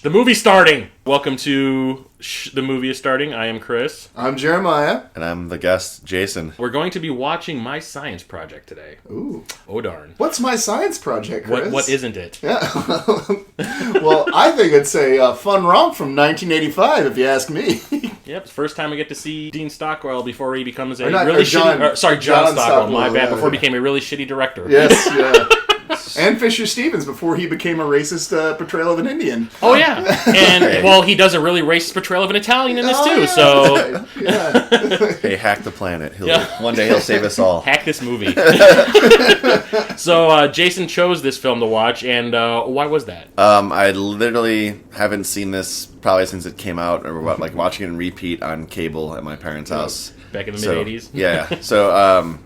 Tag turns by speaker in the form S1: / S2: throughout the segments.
S1: The movie's starting! Welcome to The Movie is Starting. I am Chris.
S2: I'm Jeremiah.
S3: And I'm the guest, Jason.
S1: We're going to be watching My Science Project today.
S2: Ooh.
S1: Oh, darn.
S2: What's My Science Project, Chris?
S1: What isn't it?
S2: Yeah. Well, I think it's a fun romp from 1985, if you ask me.
S1: Yep, it's the first time I get to see Dean Stockwell before he becomes a
S2: John
S1: John Stockwell, my bad,
S2: yeah,
S1: before he became a really shitty director.
S2: Yes, yeah. And Fisher Stevens before he became a racist portrayal of an Indian.
S1: Oh, yeah. And, well, he does a really racist portrayal of an Italian in this, too,
S2: yeah,
S1: so...
S2: Yeah.
S3: Hey, hack the planet. One day he'll save us all.
S1: Hack this movie. So, Jason chose this film to watch, and why was that?
S3: I literally haven't seen this probably since it came out, or like watching it in repeat on cable at my parents' house.
S1: Back in the mid-'80s?
S3: Yeah. So,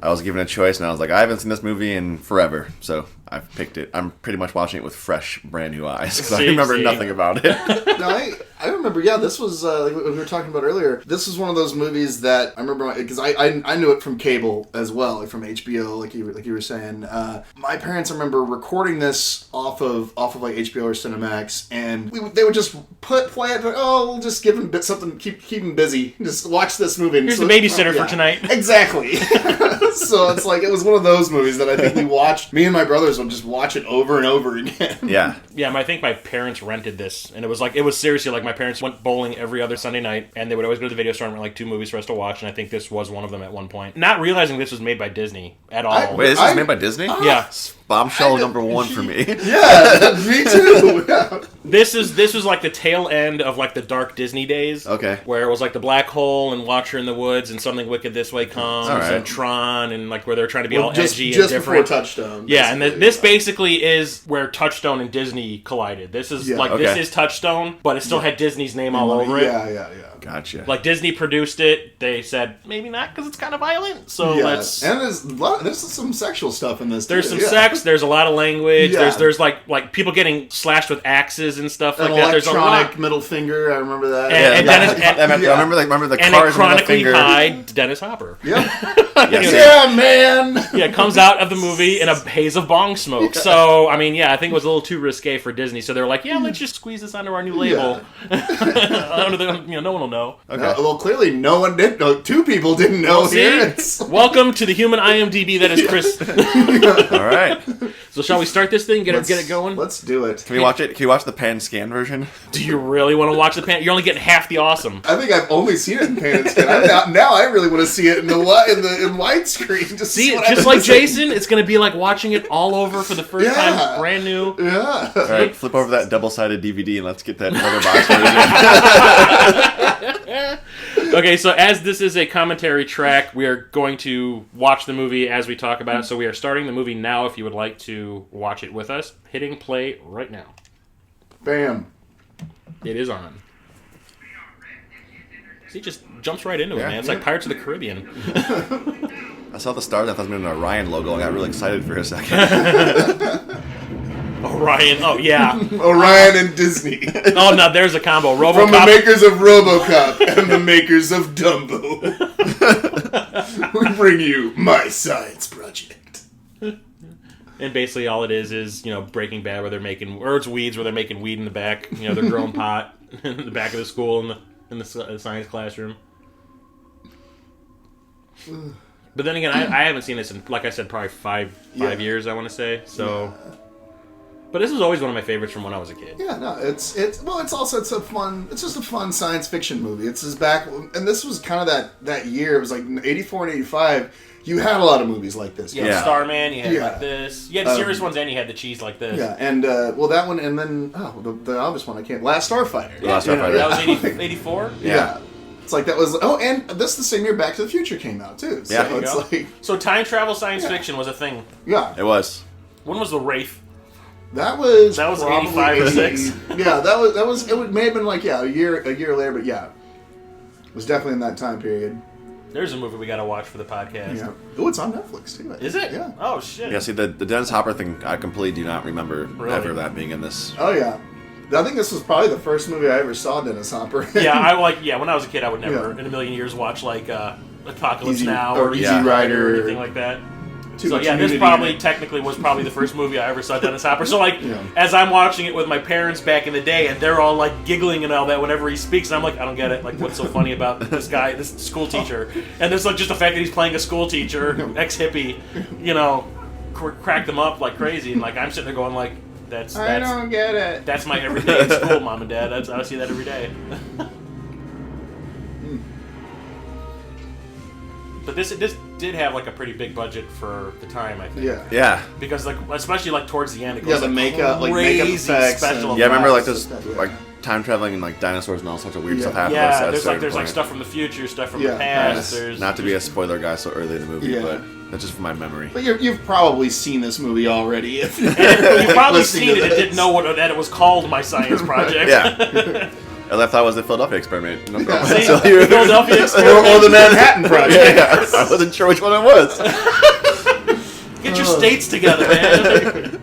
S3: I was given a choice, and I was like, I haven't seen this movie in forever, so I picked it. I'm pretty much watching it with fresh, brand new eyes, because I remember nothing about it.
S2: No, I remember, this was, like we were talking about earlier, this was one of those movies that I remember, because I knew it from cable as well, like from HBO, like you were saying. My parents, I remember recording this off of like HBO or Cinemax, and they would just play it, we'll just give them something, keep him busy, just watch this movie.
S1: Here's the babysitter for tonight.
S2: Exactly. So it's like, it was one of those movies that I think we watched, me and my brothers would just watch it over and over again.
S3: Yeah.
S1: Yeah, I think my parents rented this, and it was seriously like my parents went bowling every other Sunday night, and they would always go to the video store and rent like 2 movies for us to watch, and I think this was one of them at one point. Not realizing this was made by Disney at all.
S3: Wait, this is made by Disney?
S1: Yeah.
S3: Bombshell number 1 for me.
S2: Yeah, me too. Yeah.
S1: This was like the tail end of like the dark Disney days.
S3: Okay.
S1: Where it was like the Black Hole and Watcher in the Woods and Something Wicked This Way Comes and Tron and like where they're trying to be all edgy and different. Just before
S2: Touchstone.
S1: Yeah, and this basically is where Touchstone and Disney collided. This is this is Touchstone, but it still had Disney's name all over it.
S2: Yeah.
S3: Gotcha.
S1: Like Disney produced it, they said maybe not because it's kind of violent. So let's.
S2: And there's some sexual stuff in this.
S1: There's some sex. There's a lot of language. Yeah. There's like people getting slashed with axes and stuff like that. There's a lot.
S2: Middle finger. I remember that.
S3: I remember the cars
S1: and a chronically
S3: middle finger.
S1: high Dennis Hopper.
S2: Yeah.
S3: Yes.
S2: Yeah, man.
S1: Yeah, it comes out of the movie in a haze of bong smoke. Yeah. So, I mean, I think it was a little too risque for Disney. So they were like, let's just squeeze this onto our new label. Yeah. No one will know.
S3: Okay.
S2: Well, clearly no one did know. 2 people didn't know here.
S1: Welcome to the human IMDb that is Chris.
S3: All right.
S1: So shall we start this thing? Get it going?
S2: Let's do it.
S3: Can we watch it? Can you watch the pan scan version?
S1: Do you really want to watch the pan? You're only getting half the awesome.
S2: I think I've only seen it in pan and scan. Now I really want to see it in widescreen.
S1: Just like Jason, it's going to be like watching it all over for the first time, brand new.
S2: Yeah.
S3: All right, flip over that double-sided DVD and let's get that leather box version.
S1: Okay, so as this is a commentary track, we are going to watch the movie as we talk about it. So we are starting the movie now if you would like to watch it with us. Hitting play right now.
S2: Bam.
S1: It is on. See, it just jumps right into it, man. It's like Pirates of the Caribbean.
S3: I saw the stars. I thought it was an Orion logo. I got really excited for a second.
S1: Orion. Oh, yeah.
S2: Orion and Disney.
S1: Oh, no, there's a combo. RoboCop.
S2: From the makers of RoboCop and the makers of Dumbo. We bring you My Science Project.
S1: And basically all it is, Breaking Bad where they're making, or it's Weeds where they're making weed in the back. They're growing pot in the back of the school in the science classroom. But then again, I haven't seen this in, like I said, probably five years, I want to say. So... Yeah. But this was always one of my favorites from when I was a kid. Yeah, no, it's just a fun science fiction movie. It's his back, and this was kind of that year. It was like 84 and 85. You had a lot of movies like this. You had Starman, you had like this. You had serious ones, and you had the cheese like this. Yeah, and that one, and then the obvious one I can't. Last Starfighter.
S3: Last Starfighter.
S1: That was 84.
S3: Yeah.
S2: It's like that was. Oh, and this is the same year Back to the Future came out too. So
S3: yeah,
S1: so time travel science fiction was a thing.
S2: Yeah,
S3: it was.
S1: When was The Wraith?
S2: That was
S1: 85 or 6.
S2: Yeah, that was. It may have been like a year later, but yeah, it was definitely in that time period.
S1: There's a movie we got to watch for the podcast.
S2: Yeah. Oh, it's on Netflix too.
S1: Is it?
S2: Yeah.
S1: Oh shit.
S3: Yeah. See, the Dennis Hopper thing, I completely do not remember ever that being in this.
S2: Oh yeah. I think this was probably the first movie I ever saw Dennis Hopper in.
S1: Yeah, when I was a kid, I would never in a million years watch like Apocalypse Now or
S2: Easy Rider
S1: or anything like that. So yeah, this probably technically was probably the first movie I ever saw Dennis Hopper. So like, as I'm watching it with my parents back in the day, and they're all like giggling and all that whenever he speaks, and I'm like, I don't get it. Like, what's so funny about this guy, this school teacher? And there's like just the fact that he's playing a school teacher, ex-hippie, crack them up like crazy. And like I'm sitting there going like, I don't get it. That's my everyday in school, Mom and Dad. I see that every day. But this did have like a pretty big budget for the time, I think.
S3: Yeah.
S1: Because like especially like towards the end, it goes
S2: the makeup
S1: effects.
S2: Special
S3: I remember like this like time traveling and like dinosaurs and all sorts of weird stuff happening.
S1: Yeah, there's like stuff from the future, stuff from the past. There's
S3: not to be a spoiler guy so early in the movie, but that's just from my memory.
S2: But you've probably seen this movie already.
S1: You've probably seen it and didn't know that it was called My Science Project.
S3: Yeah. I thought it was the Philadelphia Experiment.
S1: Philadelphia Experiment.
S2: Or the Manhattan Project.
S3: I wasn't sure which one it was.
S1: Get your states together, man.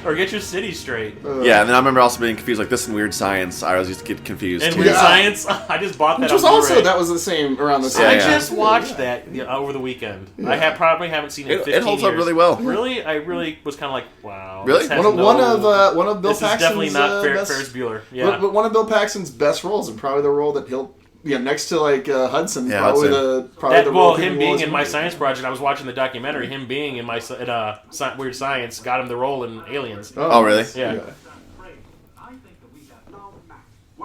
S1: Or get your city straight.
S3: Yeah, and then I remember also being confused, like this and Weird Science. I always used to get confused.
S1: And Weird Science, I just bought that.
S2: Which was also that was the same around the same.
S1: I just watched that over the weekend. I probably haven't seen it in 15 years.
S3: It holds up really well.
S1: Really, I really was kind of like, wow.
S3: Really,
S2: one of Bill Paxton's.
S1: This is definitely not Ferris Bueller. Yeah,
S2: but one of Bill Paxton's best roles, and probably the role that he'll. Yeah, next to like Hudson, probably the role.
S1: Him being in My Science Project, I was watching the documentary. Him being in Weird Science got him the role in Aliens.
S3: Oh, really?
S1: Yeah.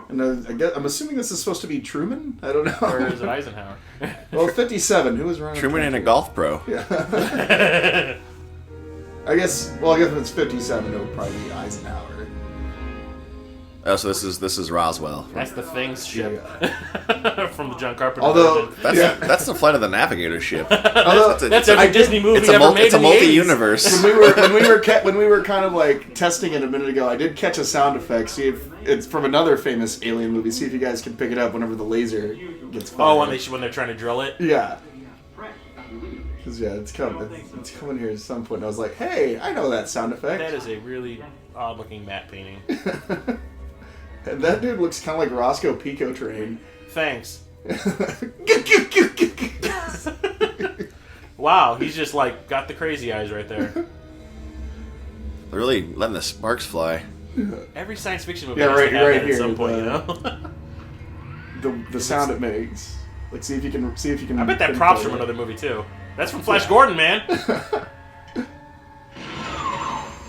S2: And I'm assuming this is supposed to be Truman. I don't know.
S1: Or is it Eisenhower?
S2: Well, 57. Who was running?
S3: Truman and a golf pro.
S2: Yeah. I guess if it's 57, it would probably be Eisenhower.
S3: Oh, so this is Roswell.
S1: That's the Things ship from the John Carpenter.
S2: Although
S3: that's the Flight of the Navigator ship.
S1: That's every Disney movie ever made.
S3: It's a multi-universe.
S2: when we were kind of like testing it a minute ago, I did catch a sound effect. See if it's from another famous alien movie. See if you guys can pick it up whenever the laser gets fired.
S1: Oh, when they're trying to drill it.
S2: Yeah. Because it's coming here at some point. And I was like, hey, I know that sound effect.
S1: That is a really odd-looking matte painting.
S2: And that dude looks kind of like Roscoe Pico Train.
S1: Thanks. Wow, he's just like got the crazy eyes right there.
S3: They're really letting the sparks fly.
S1: Every science fiction movie has to have that at some point,
S2: the sound it makes. Like, see if you can.
S1: I bet that props from another movie too. That's from Flash Gordon, man.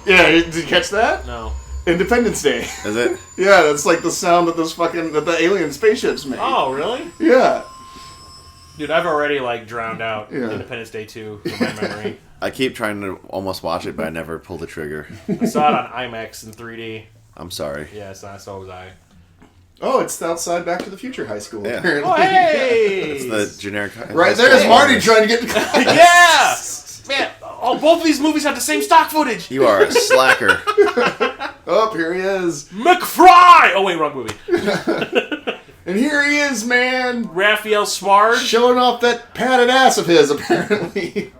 S2: Yeah, did you catch that?
S1: No.
S2: Independence Day.
S3: Is it?
S2: Yeah, that's like the sound that that the alien spaceships make.
S1: Oh, really?
S2: Yeah.
S1: Dude, I've already like drowned out Independence Day 2 from my memory.
S3: I keep trying to almost watch it, but I never pull the trigger.
S1: I saw it on IMAX in 3D.
S3: I'm sorry.
S1: Yeah, so was I.
S2: Oh, it's outside Back to the Future High School.
S3: Yeah.
S2: Apparently.
S1: Oh, hey!
S3: It's the generic.
S2: Right there's Marty trying to get.
S1: Yeah. Man, both of these movies have the same stock footage.
S3: You are a slacker.
S2: Oh, here he is.
S1: McFry! Oh, wait, wrong movie.
S2: And here he is, man.
S1: Raphael Sbarge.
S2: Showing off that padded ass of his, apparently.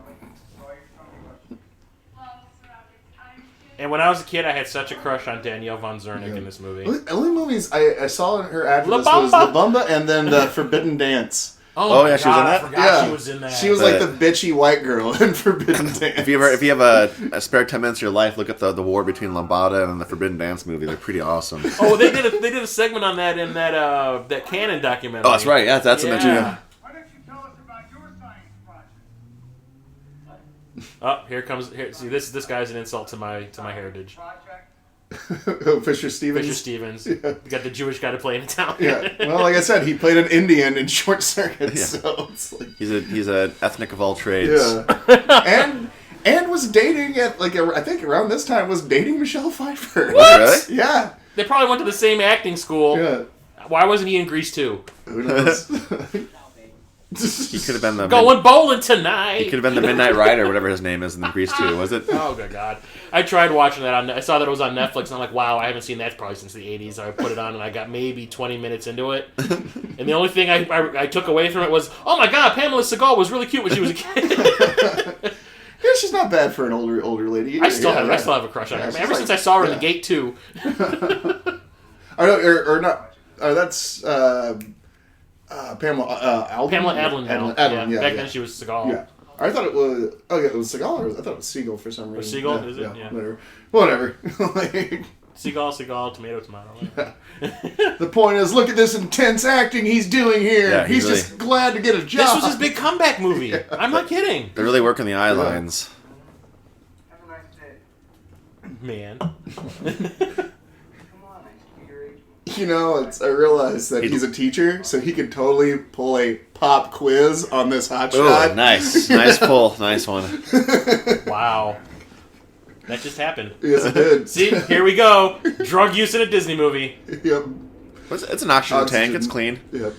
S1: And when I was a kid, I had such a crush on Danielle Von Zerneck in this movie.
S2: The only movies I saw in her ad for this was La Bamba and then the Forbidden Dance.
S1: Oh yeah,
S3: she was in that?
S1: I forgot she was in that.
S2: She was like the bitchy white girl in Forbidden Dance.
S3: If you have a spare 10 minutes of your life, look at the war between Lambada and the Forbidden Dance movie. They're pretty awesome.
S1: Oh, they did a segment on that in that Canon documentary.
S3: Oh, that's right. Yeah, that's in there too.
S4: Why don't you tell us about your science project?
S1: Oh, here. See, this guy's an insult to my heritage.
S2: Fisher Stevens.
S1: Fisher Stevens. Yeah. We got the Jewish guy to play in Italian.
S2: Yeah. Well, like I said, he played an Indian in Short Circuit, so it's like
S3: he's an ethnic of all trades.
S2: Yeah. and was dating at I think around this time was dating Michelle Pfeiffer.
S1: What?
S3: Really?
S2: Yeah.
S1: They probably went to the same acting school.
S2: Yeah.
S1: Why wasn't he in Grease 2?
S2: Who knows?
S3: He could have been the
S1: going bowling tonight.
S3: He could have been the Midnight Rider, whatever his name is in the Grease 2, was it?
S1: Oh good God! I tried watching that I saw that it was on Netflix, and I'm like, wow, I haven't seen that probably since the '80s. So I put it on, and I got maybe 20 minutes into it, and the only thing I took away from it was, oh my God, Pamela Segal was really cute when she was a kid.
S2: Yeah, she's not bad for an older lady.
S1: I still have a crush on her. Ever since I saw her in The Gate 2.
S2: or not. That's. Pamela Adlon.
S1: Pamela Adlon now. Back then she was Seagal.
S2: Yeah. I thought it was. Oh yeah, it was Seagal. Or I thought it was Seagal for some reason.
S1: Seagal? Is it? Yeah.
S2: Whatever. Like,
S1: Seagal, tomato.
S2: Yeah. The point is, look at this intense acting he's doing here.
S3: Yeah,
S2: he's
S3: really,
S2: just glad to get a job.
S1: This was his big comeback movie. Yeah. I'm not kidding.
S3: They're really working the eye lines.
S4: Have a nice day.
S1: Man.
S4: Come on,
S2: You know, I realized that he's a teacher, so he could totally pull a pop quiz on this hot shot.
S3: Nice. Nice pull. Nice one.
S1: Wow. That just happened.
S2: Yes, it did.
S1: See, here we go. Drug use in a Disney movie.
S2: Yep.
S3: It's an oxygen tank. It's clean.
S2: Yep.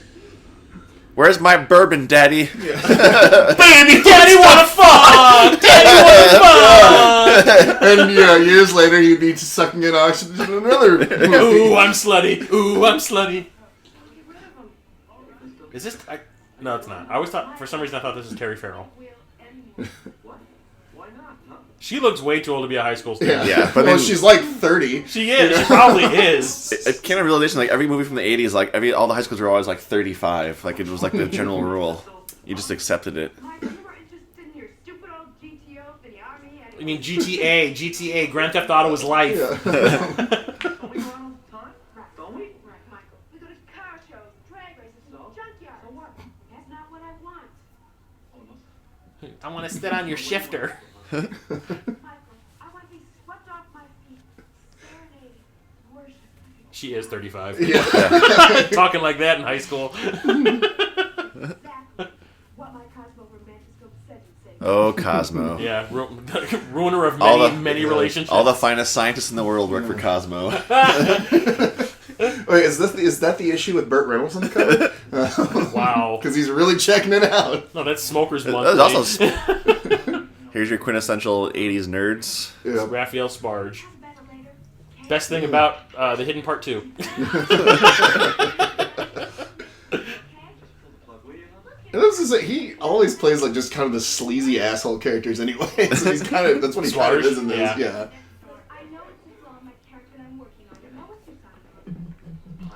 S3: Where's my bourbon, Daddy?
S1: Baby, Daddy wanna fuck! Daddy wanna fuck!
S2: And years later, he'd be sucking in oxygen in another movie.
S1: Ooh, I'm slutty. Ooh, I'm slutty. Is this... no, it's not. I always thought... For some reason, I thought this was Terry Farrell. She looks way too old to be a high school student.
S3: Yeah, but
S2: well, she's like 30.
S1: She is. She probably is.
S3: It came to realization, like, every movie from the 80s, like, all the high schools were always, like, 35. Like, it was, like, the general rule. You just accepted it.
S1: I mean, GTA, Grand Theft Auto is life.
S2: Yeah.
S1: I want to sit on your shifter. She is 35.
S2: Yeah.
S1: Talking like that in high school.
S3: Oh, Cosmo.
S1: Yeah, ruiner of many relationships.
S3: All the finest scientists in the world work for Cosmo.
S2: Wait, is that the issue with Burt Reynolds on the cover?
S1: Wow.
S2: Because he's really checking it out.
S1: No, that's Smoker's Month.
S3: That's also... Here's your quintessential 80s nerds.
S2: Yeah.
S1: Raphael Sbarge. Best thing about The Hidden Part 2.
S2: And this is he always plays like just kind of the sleazy asshole characters anyway. So he's kind of that's what he kind of is in this. Yeah.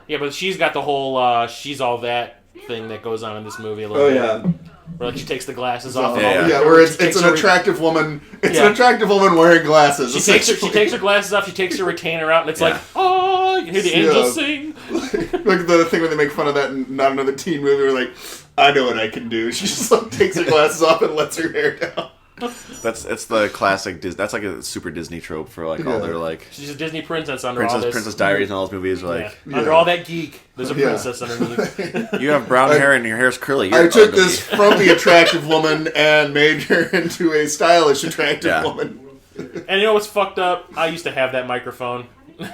S1: Yeah, but she's got the whole she's all that thing that goes on in this movie a little bit.
S2: Oh yeah.
S1: Where like she takes the glasses off.
S2: Yeah, where it's an attractive woman. It's an attractive woman wearing glasses.
S1: She takes her glasses off. She takes her retainer out, and it's like, oh, you can hear the angels sing.
S2: Like the thing where they make fun of that in Not Another Teen Movie, where like, I know what I can do. She just like takes her glasses off and lets her hair down.
S3: It's the classic Disney. That's like a super Disney trope for like all their like.
S1: She's a Disney princess under all this.
S3: Princess Diaries and all those movies are like.
S1: Yeah. Under all that geek, there's a princess underneath.
S3: You have brown hair and your hair's curly.
S2: I took this frumpy attractive woman and made her into a stylish attractive woman.
S1: And you know what's fucked up? I used to have that microphone. And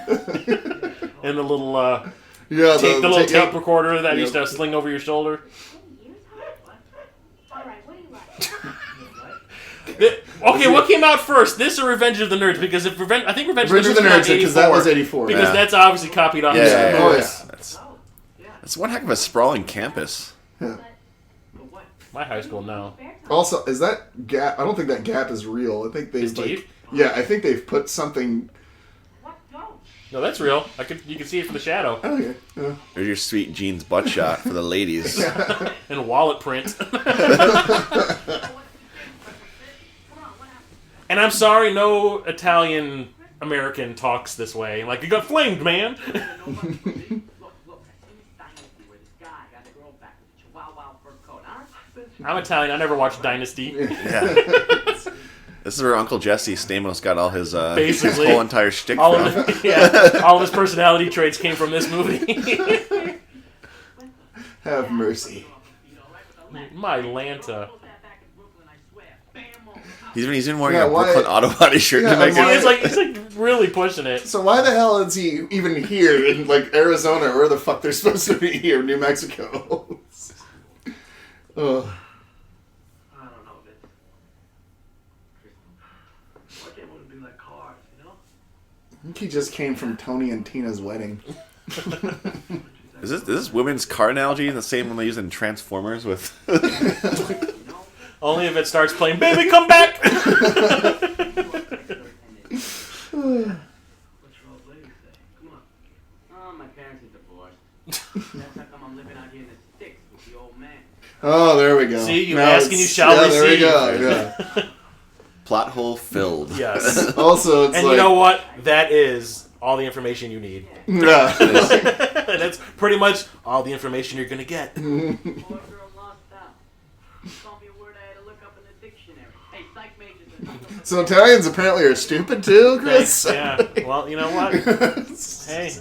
S1: the little the little tape recorder that I used to sling over your shoulder. Okay, what came out first? This or Revenge of the Nerds? Because if I think Revenge of the Nerds
S2: because that was 84.
S1: Because that's obviously copied off.
S3: That's one heck of a sprawling campus.
S2: Yeah.
S1: My high school, no.
S2: Also, is that gap? I don't think that gap is real. I think they've I think they've put something.
S1: No, that's real. You can see it from the shadow.
S2: Okay. Yeah.
S3: There's your sweet jeans butt shot for the ladies.
S1: And wallet print. And I'm sorry, no Italian American talks this way. Like, you got flamed, man. I'm Italian. I never watched Dynasty.
S3: Yeah. This is where Uncle Jesse Stamos got all his
S1: basically
S3: his whole entire shtick
S1: all
S3: from.
S1: All of his personality traits came from this movie.
S2: Have mercy.
S1: My Lanta.
S3: He's even wearing a Brooklyn Auto Body shirt to make it.
S1: He's like really pushing it.
S2: So why the hell is he even here in like Arizona, or where the fuck they're supposed to be here, New Mexico? Ugh.
S4: I don't know, but why can't one be like cars, you know?
S2: I think he just came from Tony and Tina's wedding.
S3: Is this women's car analogy the same one they use in Transformers with?
S1: Only if it starts playing, baby, come back!
S4: What's your old lady say? Come on.
S5: Oh, my parents are divorced.
S4: That's how come I'm living out here in the sticks with the old man.
S2: Oh, there we go.
S1: See, you
S2: Now
S1: ask and you shall receive.
S2: There we go. Yeah.
S3: Plot hole filled.
S1: Yes.
S2: Also, it's
S1: and
S2: like,
S1: you know what? That is all the information you need.
S2: Yeah.
S1: That's pretty much all the information you're gonna get.
S4: Poor girl lost out. Told me a word I had to look up in the dictionary. Hey, psych majors.
S2: So Italians apparently are stupid too, Chris.
S1: Yeah. Well, you know what? Hey.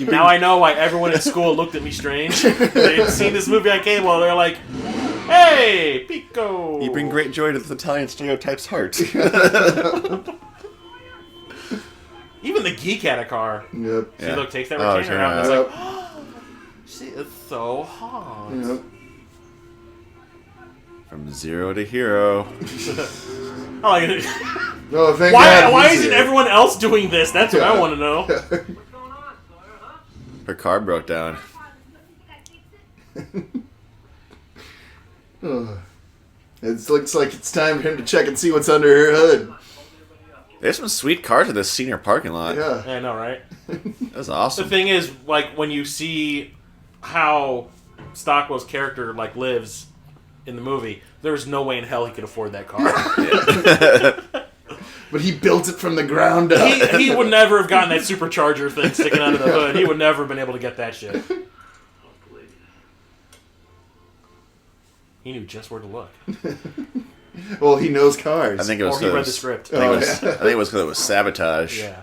S1: Now I know why everyone in school looked at me strange. They'd seen this movie on cable. They're like, "Hey, Pico!"
S3: You bring great joy to the Italian stereotype's heart.
S1: Even the geek had a car.
S2: Yep.
S1: See,
S3: Yeah.
S1: look, takes that
S3: Oh,
S1: retainer
S3: sure,
S1: out. And
S3: yeah.
S1: it's like, oh, she is so hot.
S2: Yep.
S3: From zero to hero.
S1: I like it.
S2: Oh, thank God.
S1: Why
S2: he's
S1: isn't
S2: here.
S1: everyone else doing this? That's what I
S2: Yeah.
S1: want to know.
S4: What's going on, Sawyer, huh?
S3: Her car broke down.
S2: Oh. It looks like it's time for him to check and see what's under her hood.
S3: There's some sweet cars in this senior parking lot.
S2: Yeah.
S1: I know, right?
S3: That's
S1: The
S3: awesome.
S1: thing is, like, when you see how Stockwell's character like lives in the movie, there's no way in hell he could afford that car.
S2: But he built it from the ground up.
S1: he would never have gotten that supercharger thing sticking out of the hood. He would never have been able to get that shit. He knew just where to look.
S2: Well, he knows cars.
S3: I think it was
S1: Or he read the
S3: 'cause-
S1: script.
S3: I think,
S2: Oh,
S3: it was,
S2: yeah.
S3: I think it was because it was sabotage.
S1: Yeah.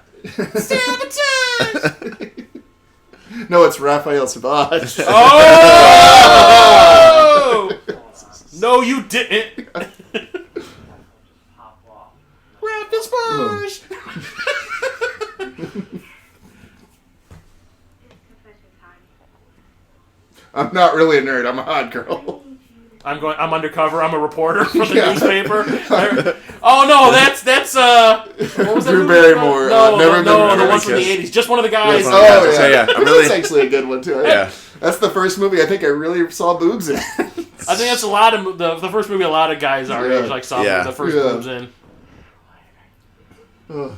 S2: No, it's Raphael Sbarge.
S1: Oh! No, you didn't.
S4: Hop off.
S1: Raphael Sbarge.
S2: I'm not really a nerd. I'm a hot girl.
S1: I'm undercover. I'm a reporter for the
S2: Yeah.
S1: newspaper. Oh no, that's what was that
S2: Drew
S1: movie
S2: Barrymore,
S1: called?
S2: Never Been
S1: the
S2: Never
S1: one from the
S3: Kissed.
S1: '80s. Just one of the guys.
S3: Yeah,
S2: Oh,
S3: yeah.
S2: yeah.
S3: So, yeah, I'm really-
S2: That's actually a good one, too.
S3: Yeah.
S2: That's the first movie I think I really saw boobs in.
S1: I think that's a lot of the first movie. A lot of guys our
S2: Yeah.
S1: age like saw
S3: Yeah.
S1: the first
S2: Yeah.
S1: boobs in.
S2: Ugh.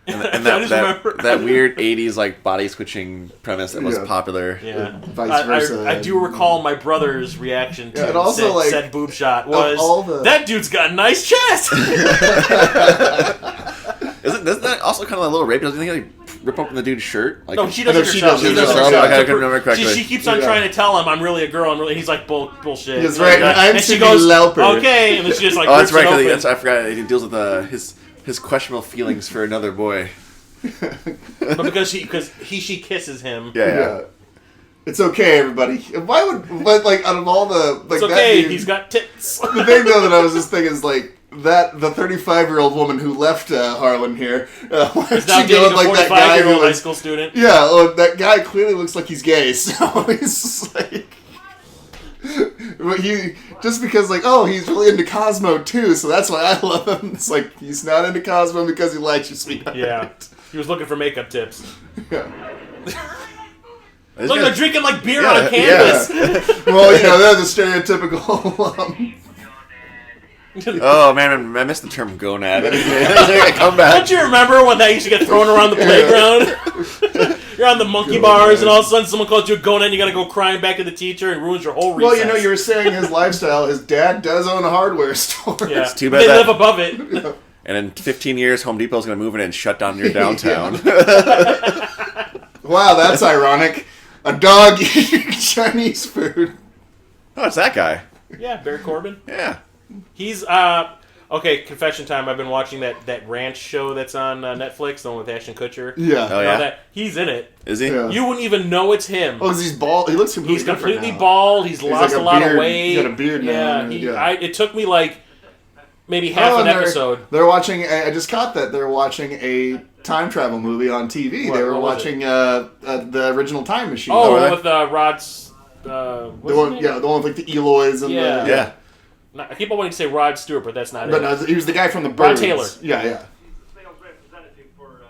S3: And
S1: I just remember-
S3: that weird 80s like body switching premise that was
S2: Yeah.
S3: popular.
S1: Yeah,
S2: Vice versa.
S1: I do recall my brother's reaction to
S2: Yeah, and also, like,
S1: said boob shot was
S2: all the-
S1: that dude's got a nice chest.
S3: Isn't that also kind of a little rape? Doesn't he like rip open the dude's shirt? Like,
S1: No, she
S2: I know
S1: does it
S2: she
S1: herself.
S2: does it
S1: She does it
S2: herself.
S1: herself.
S3: Okay, I couldn't remember correctly.
S1: She keeps on
S2: Yeah.
S1: trying to tell him I'm really a girl. He's like bullshit.
S2: That's right, and I'm
S1: and she
S2: Cindy
S1: goes
S2: Lauper.
S1: okay, and then she just like
S3: Oh, that's
S1: rips
S3: right.
S1: it open.
S3: That's I forgot. He deals with his questionable feelings for another boy.
S1: But because she kisses him.
S3: Yeah.
S2: It's okay, everybody. Why would, but like, out of all the, like,
S1: It's okay.
S2: that dude,
S1: He's got tits.
S2: the thing though that I was just thinking is like that the 35-year-old woman who left Harlan here. Why
S1: He's
S2: is
S1: now
S2: she
S1: dating
S2: going
S1: a
S2: like that guy
S1: 45-year-old
S2: who
S1: high
S2: was?
S1: school student.
S2: Yeah, that guy clearly looks like he's gay. So he's just like. But he just because like he's really into Cosmo too, so that's why I love him. It's like he's not into Cosmo because he likes you, sweetheart.
S1: Yeah. He was looking for makeup tips.
S2: Yeah.
S1: Look, they're drinking like beer
S3: Yeah,
S1: on canvas.
S2: Well, they're the stereotypical.
S3: Oh man, I missed the term gonad. Come back.
S1: Don't you remember when that used to get thrown around the playground? You're on the monkey bars, and all of a sudden someone calls you a gonad, and you gotta go crying back to the teacher, and ruins your whole recess.
S2: Well, you were saying his lifestyle. His dad does own a hardware store.
S1: Yeah.
S3: It's too bad
S1: They
S3: that-
S1: live above it.
S3: And in 15 years, Home Depot's going to move in and shut down your downtown.
S2: Wow, that's ironic. A dog eating Chinese food.
S3: Oh, it's that guy.
S1: Yeah, Barry Corbin.
S3: Yeah.
S1: He's okay. Confession time. I've been watching that ranch show that's on Netflix, the one with Ashton Kutcher.
S2: Yeah.
S3: Oh, yeah?
S1: That he's in it.
S3: Is he?
S2: Yeah.
S1: You wouldn't even know it's him.
S2: Oh, because he's bald. He looks completely
S1: He's completely
S2: different now.
S1: bald. He's lost
S2: like
S1: a
S2: a
S1: lot
S2: beard.
S1: of weight.
S2: He's got a beard now.
S1: Yeah.
S2: Yeah.
S1: It took me like maybe half an
S2: and
S1: episode.
S2: They're watching. I just caught that they're watching a time travel movie on TV.
S1: What-
S2: they were
S1: what was
S2: watching the original Time Machine.
S1: Oh,
S3: really?
S1: with Rod's.
S2: the one, the one with like the Eloys and
S1: Yeah.
S2: the
S3: Yeah.
S1: Not, I keep on wanting to say Rod Stewart, but that's not
S2: But
S1: it.
S2: no, he was the guy from the
S1: Rod
S2: Birds.
S1: Taylor.
S2: Yeah.
S4: Sales representative for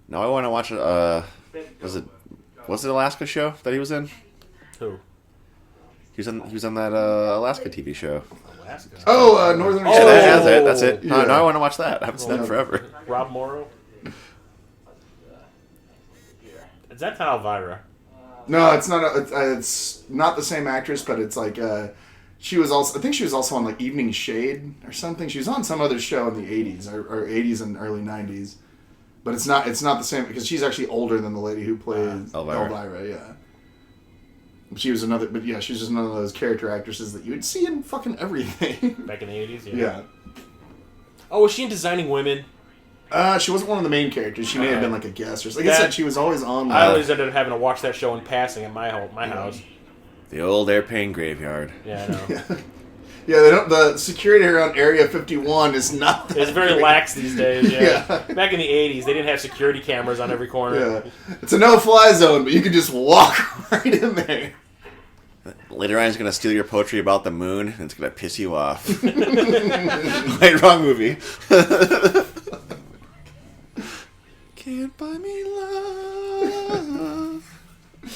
S3: No, I want to watch was it Alaska show that he was in?
S1: Who?
S3: He was on that Alaska TV show.
S1: Alaska.
S2: Oh, Northern.
S1: Oh.
S3: Yeah, that's it. No,
S2: Yeah.
S3: I want to watch that. I haven't seen that in forever.
S1: Rob Morrow. that not Elvira?
S2: No, it's not. It's not the same actress, but it's like she was also. I think she was also on like Evening Shade or something. She was on some other show in the '80s or '80s and early '90s. But it's not the same because she's actually older than the lady who plays Elvira. Yeah. She was another, but yeah, she's just one of those character actresses that you would see in fucking everything.
S1: Back in the 80s, yeah.
S2: Yeah.
S1: Oh, was she in Designing Women?
S2: She wasn't one of the main characters. She may have been like a guest or something. Like I said, she was always on.
S1: I always ended up having to watch that show in passing at my house.
S3: The old airplane graveyard.
S1: Yeah, I know.
S2: Yeah, they don't. The security around Area 51 is not.
S1: It's very lax these days. Yeah. Back in the 80s, they didn't have security cameras on every corner.
S2: Yeah. It's a no-fly zone, but you can just walk right in there.
S3: Later on, he's going to steal your poetry about the moon, and it's going to piss you off. Wait, wrong movie. Can't buy me love.
S1: I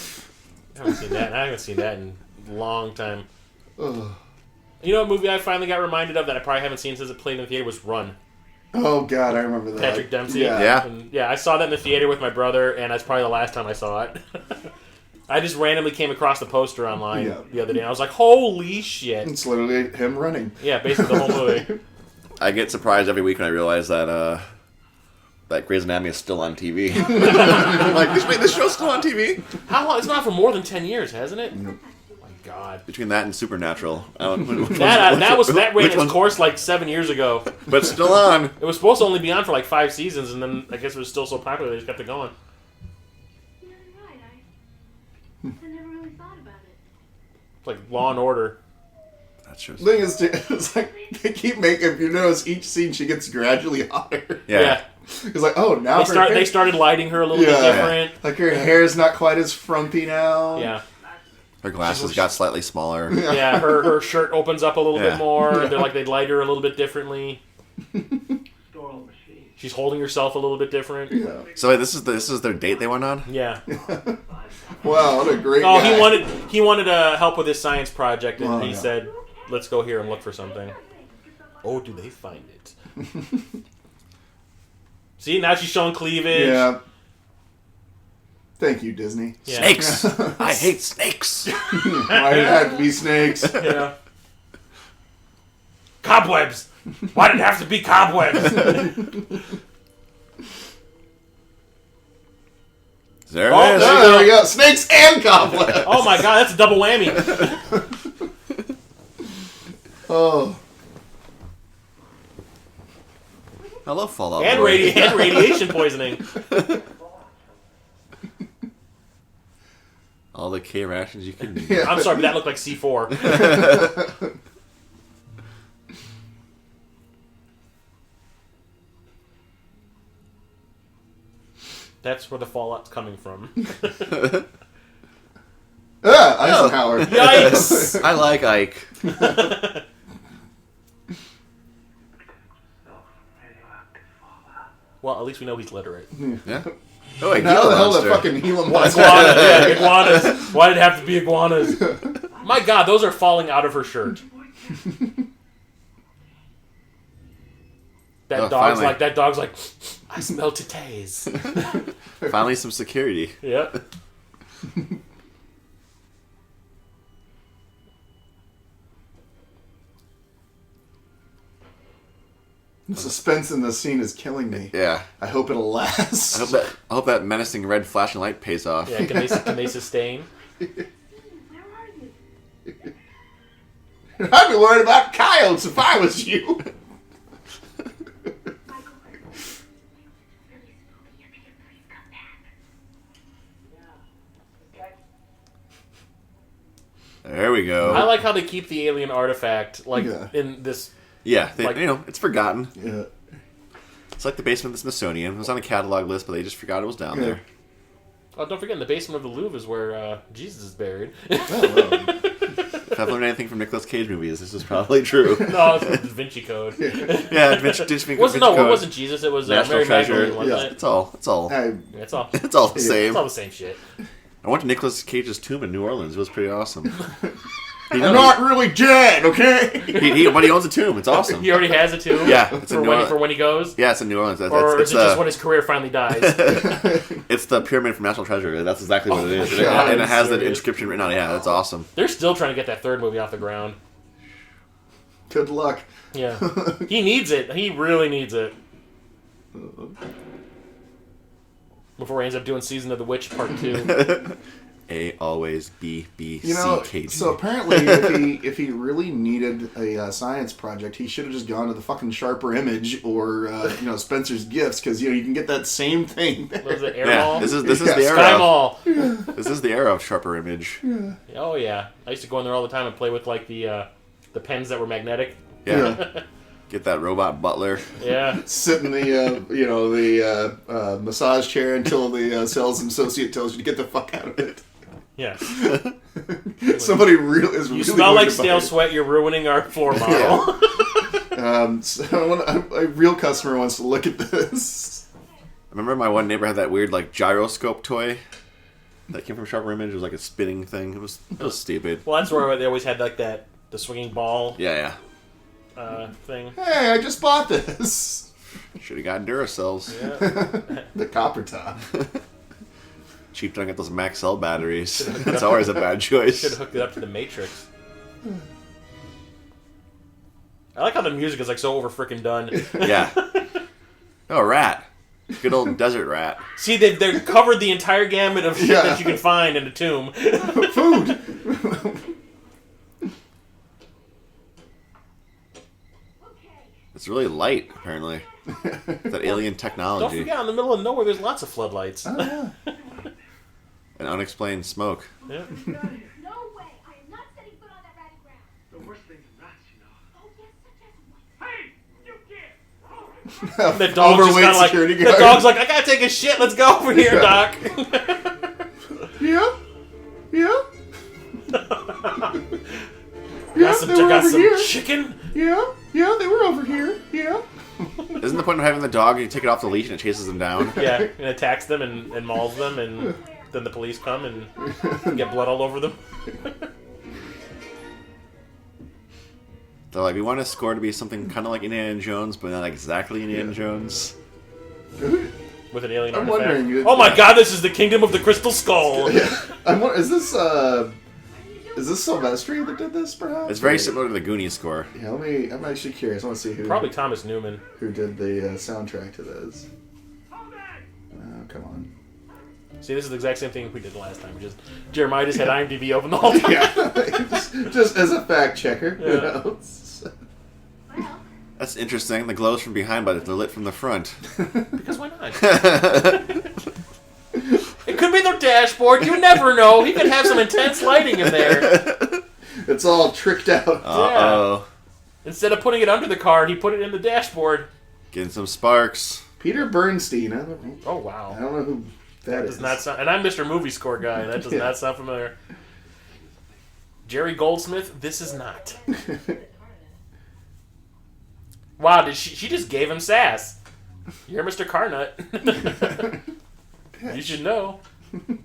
S1: haven't seen that in a long time. You know what movie I finally got reminded of that I probably haven't seen since it played in the theater was Run.
S2: Oh, God, I remember that.
S1: Patrick Dempsey.
S2: Yeah.
S1: I saw that in the theater with my brother, and that's probably the last time I saw it. I just randomly came across the poster online the other day, and I was like, holy shit.
S2: It's literally him running.
S1: Yeah, basically the whole movie.
S3: I get surprised every week when I realize that Grey's Anatomy is still on TV. I'm like, this show's still on TV?
S1: How long? It's not for more than 10 years, hasn't it?
S2: Nope.
S1: Oh my God.
S3: Between that and Supernatural.
S1: That ran its course like 7 years ago.
S3: But still on.
S1: It was supposed to only be on for like 5 seasons, and then I guess it was still so popular they just kept it going.
S4: You're right. I never really thought about it.
S1: It's like Law and Order.
S3: That's true.
S2: The thing is, it's like they keep making. If you notice, each scene she gets gradually hotter.
S3: Yeah.
S2: It's like, oh, now
S1: they started lighting her a little bit different.
S2: Like her hair's not quite as frumpy now.
S1: Yeah.
S3: Her glasses got slightly smaller.
S1: Yeah, her shirt opens up a little bit more. They're like they light her a little bit differently. She's holding herself a little bit different.
S2: Yeah.
S3: So wait, this is their date they went on?
S1: Yeah.
S2: Wow, what a great guy.
S1: he wanted help with his science project, and he said, "Let's go here and look for something." Oh, do they find it? See, now she's showing cleavage.
S2: Yeah. Thank you, Disney.
S1: Yeah.
S3: Snakes! I hate snakes!
S2: Why did it have to be snakes?
S1: Yeah. Cobwebs! Why did it have to be cobwebs?
S3: There
S1: Oh,
S3: it is.
S2: There we go. Snakes and cobwebs.
S1: Oh my God, that's a double whammy.
S2: Oh.
S3: Hello, Fallout
S1: And
S3: Boy.
S1: radiation poisoning.
S3: All the K rations you can do.
S2: Yeah.
S1: I'm sorry, but that looked like C4. That's where the fallout's coming from.
S2: Eisenhower.
S1: Yikes!
S3: I like Ike.
S1: Well, at least we know he's literate.
S3: Yeah. Oh, wait,
S2: Now
S3: Gila
S2: the hell the
S3: monster.
S2: fucking Gila monster.
S1: Iguanas, yeah, iguanas. Why did it have to be iguanas? My God, those are falling out of her shirt. That dog's like, I smell titties.
S3: Finally, some security.
S1: Yep.
S2: The suspense in this scene is killing me.
S3: Yeah.
S2: I hope it'll last.
S3: I hope that menacing red flashing light pays off.
S1: Yeah, can they sustain?
S4: Where are you?
S2: I'd be worried about coyotes if I was you.
S4: Michael. Really spooky. I think please come back.
S3: There we go.
S1: I like how they keep the alien artifact
S2: Yeah.
S1: in this.
S3: Yeah,
S1: like-
S3: it's forgotten.
S2: Yeah.
S3: It's like the basement of the Smithsonian. It was on a catalog list, but they just forgot it was down there.
S1: Oh, don't forget, in the basement of the Louvre is where Jesus is buried.
S3: If I've learned anything from Nicolas Cage movies, this is probably true.
S1: No, it's the Da Vinci Code.
S3: Yeah, Vinci
S1: It wasn't Jesus. It was
S3: National
S1: Mary
S3: Treasure.
S1: Magdalene, wasn't
S2: Yeah.
S1: it?
S3: It's all
S1: It's all.
S3: it's all the
S1: It's
S3: same.
S1: all the same shit.
S3: I went to Nicolas Cage's tomb in New Orleans. It was pretty awesome.
S2: I'm not really dead, okay?
S3: But he owns a tomb. It's awesome.
S5: He already has a tomb.
S3: Yeah,
S5: for when he goes.
S3: Yeah, it's in New Orleans.
S5: Or is it just when his career finally dies?
S3: It's the pyramid from National Treasure. That's exactly what it is, and it has the inscription written on it. Yeah, that's awesome.
S5: They're still trying to get that third movie off the ground.
S2: Good luck.
S5: Yeah, he needs it. He really needs it. Before he ends up doing Season of the Witch Part 2.
S3: A always B B C K G.
S2: So apparently, if he really needed a science project, he should have just gone to the fucking Sharper Image or Spencer's Gifts, because you can get that same thing.
S5: Was it Air Mall?
S3: This is the era.
S5: Sky Mall.
S3: This is the era of Sharper Image.
S2: Yeah.
S5: Oh yeah, I used to go in there all the time and play with like the pens that were magnetic.
S3: Yeah. Get that robot butler.
S5: Yeah.
S2: Sit in the massage chair until the sales associate tells you to get the fuck out of it.
S5: Yeah.
S2: Somebody is really.
S5: You smell like stale sweat. You're ruining our floor model.
S2: Yeah. So a real customer wants to look at this.
S3: I remember my one neighbor had that weird like gyroscope toy that came from Sharper Image. It was like a spinning thing. It was stupid.
S5: Well, that's where they always had like the swinging ball.
S3: Yeah.
S5: Thing.
S2: Hey, I just bought this.
S3: Should have gotten Duracells.
S5: Yeah.
S2: The copper top.
S3: Cheap don't get those Maxell batteries. That's always a bad choice.
S5: Should have hooked it up to the Matrix. I like how the music is like so over freaking done.
S3: Yeah. Oh, a rat. Good old desert rat.
S5: See, they're covered the entire gamut of shit that you can find in a tomb.
S2: Food.
S3: It's really light, apparently. That alien technology.
S5: Don't forget, in the middle of nowhere, there's lots of floodlights.
S2: Oh, yeah.
S3: And unexplained smoke.
S5: Yeah.
S6: No way! I am not setting foot on that ratty ground.
S4: The worst thing is rats, you know.
S6: Oh, yes, such as what?
S4: Hey, you can't!
S5: The dog's just
S2: Overweight
S5: kind of like,
S2: security
S5: the
S2: guard.
S5: dog's like, I gotta take a shit, let's go over here, Doc.
S2: Yeah? Yeah?
S5: Got some
S2: here.
S5: chicken?
S2: Yeah? Yeah, they were over here. Yeah?
S3: Isn't the point of having the dog you take it off the leash and it chases them down?
S5: Yeah, and attacks them and mauls them, and then the police come and get blood all over them.
S3: They're like, we want a score to be something kind of like Indiana Jones, but not exactly Indiana Jones.
S5: With an alien
S2: I'm
S5: artifact.
S2: wondering.
S5: Oh my god, this is the Kingdom of the Crystal Skull!
S2: Yeah. Is this Silvestri that did this, perhaps?
S3: It's very similar to the Goonies score.
S2: Yeah, I'm actually curious. I want to see who.
S5: Probably Thomas Newman.
S2: Who did the soundtrack to this. Oh, come on.
S5: See, this is the exact same thing we did last time. Just Jeremiah just had IMDb open the whole time.
S2: Yeah. just as a fact checker.
S5: Yeah.
S2: You know?
S6: Well,
S3: That's interesting. The glow's from behind, but they're lit from the front.
S5: Because why not? It could be their dashboard. You never know. He could have some intense lighting in there.
S2: It's all tricked out.
S3: Uh-oh.
S5: Instead of putting it under the car, he put it in the dashboard.
S3: Getting some sparks.
S2: Peter Bernstein. I
S5: Oh, wow.
S2: don't know who that is.
S5: Does not sound, and I'm Mr. Movie Score guy. That does not sound familiar. Jerry Goldsmith, this is not. Wow, did she just gave him sass. You're Mr. Carnut. You should know.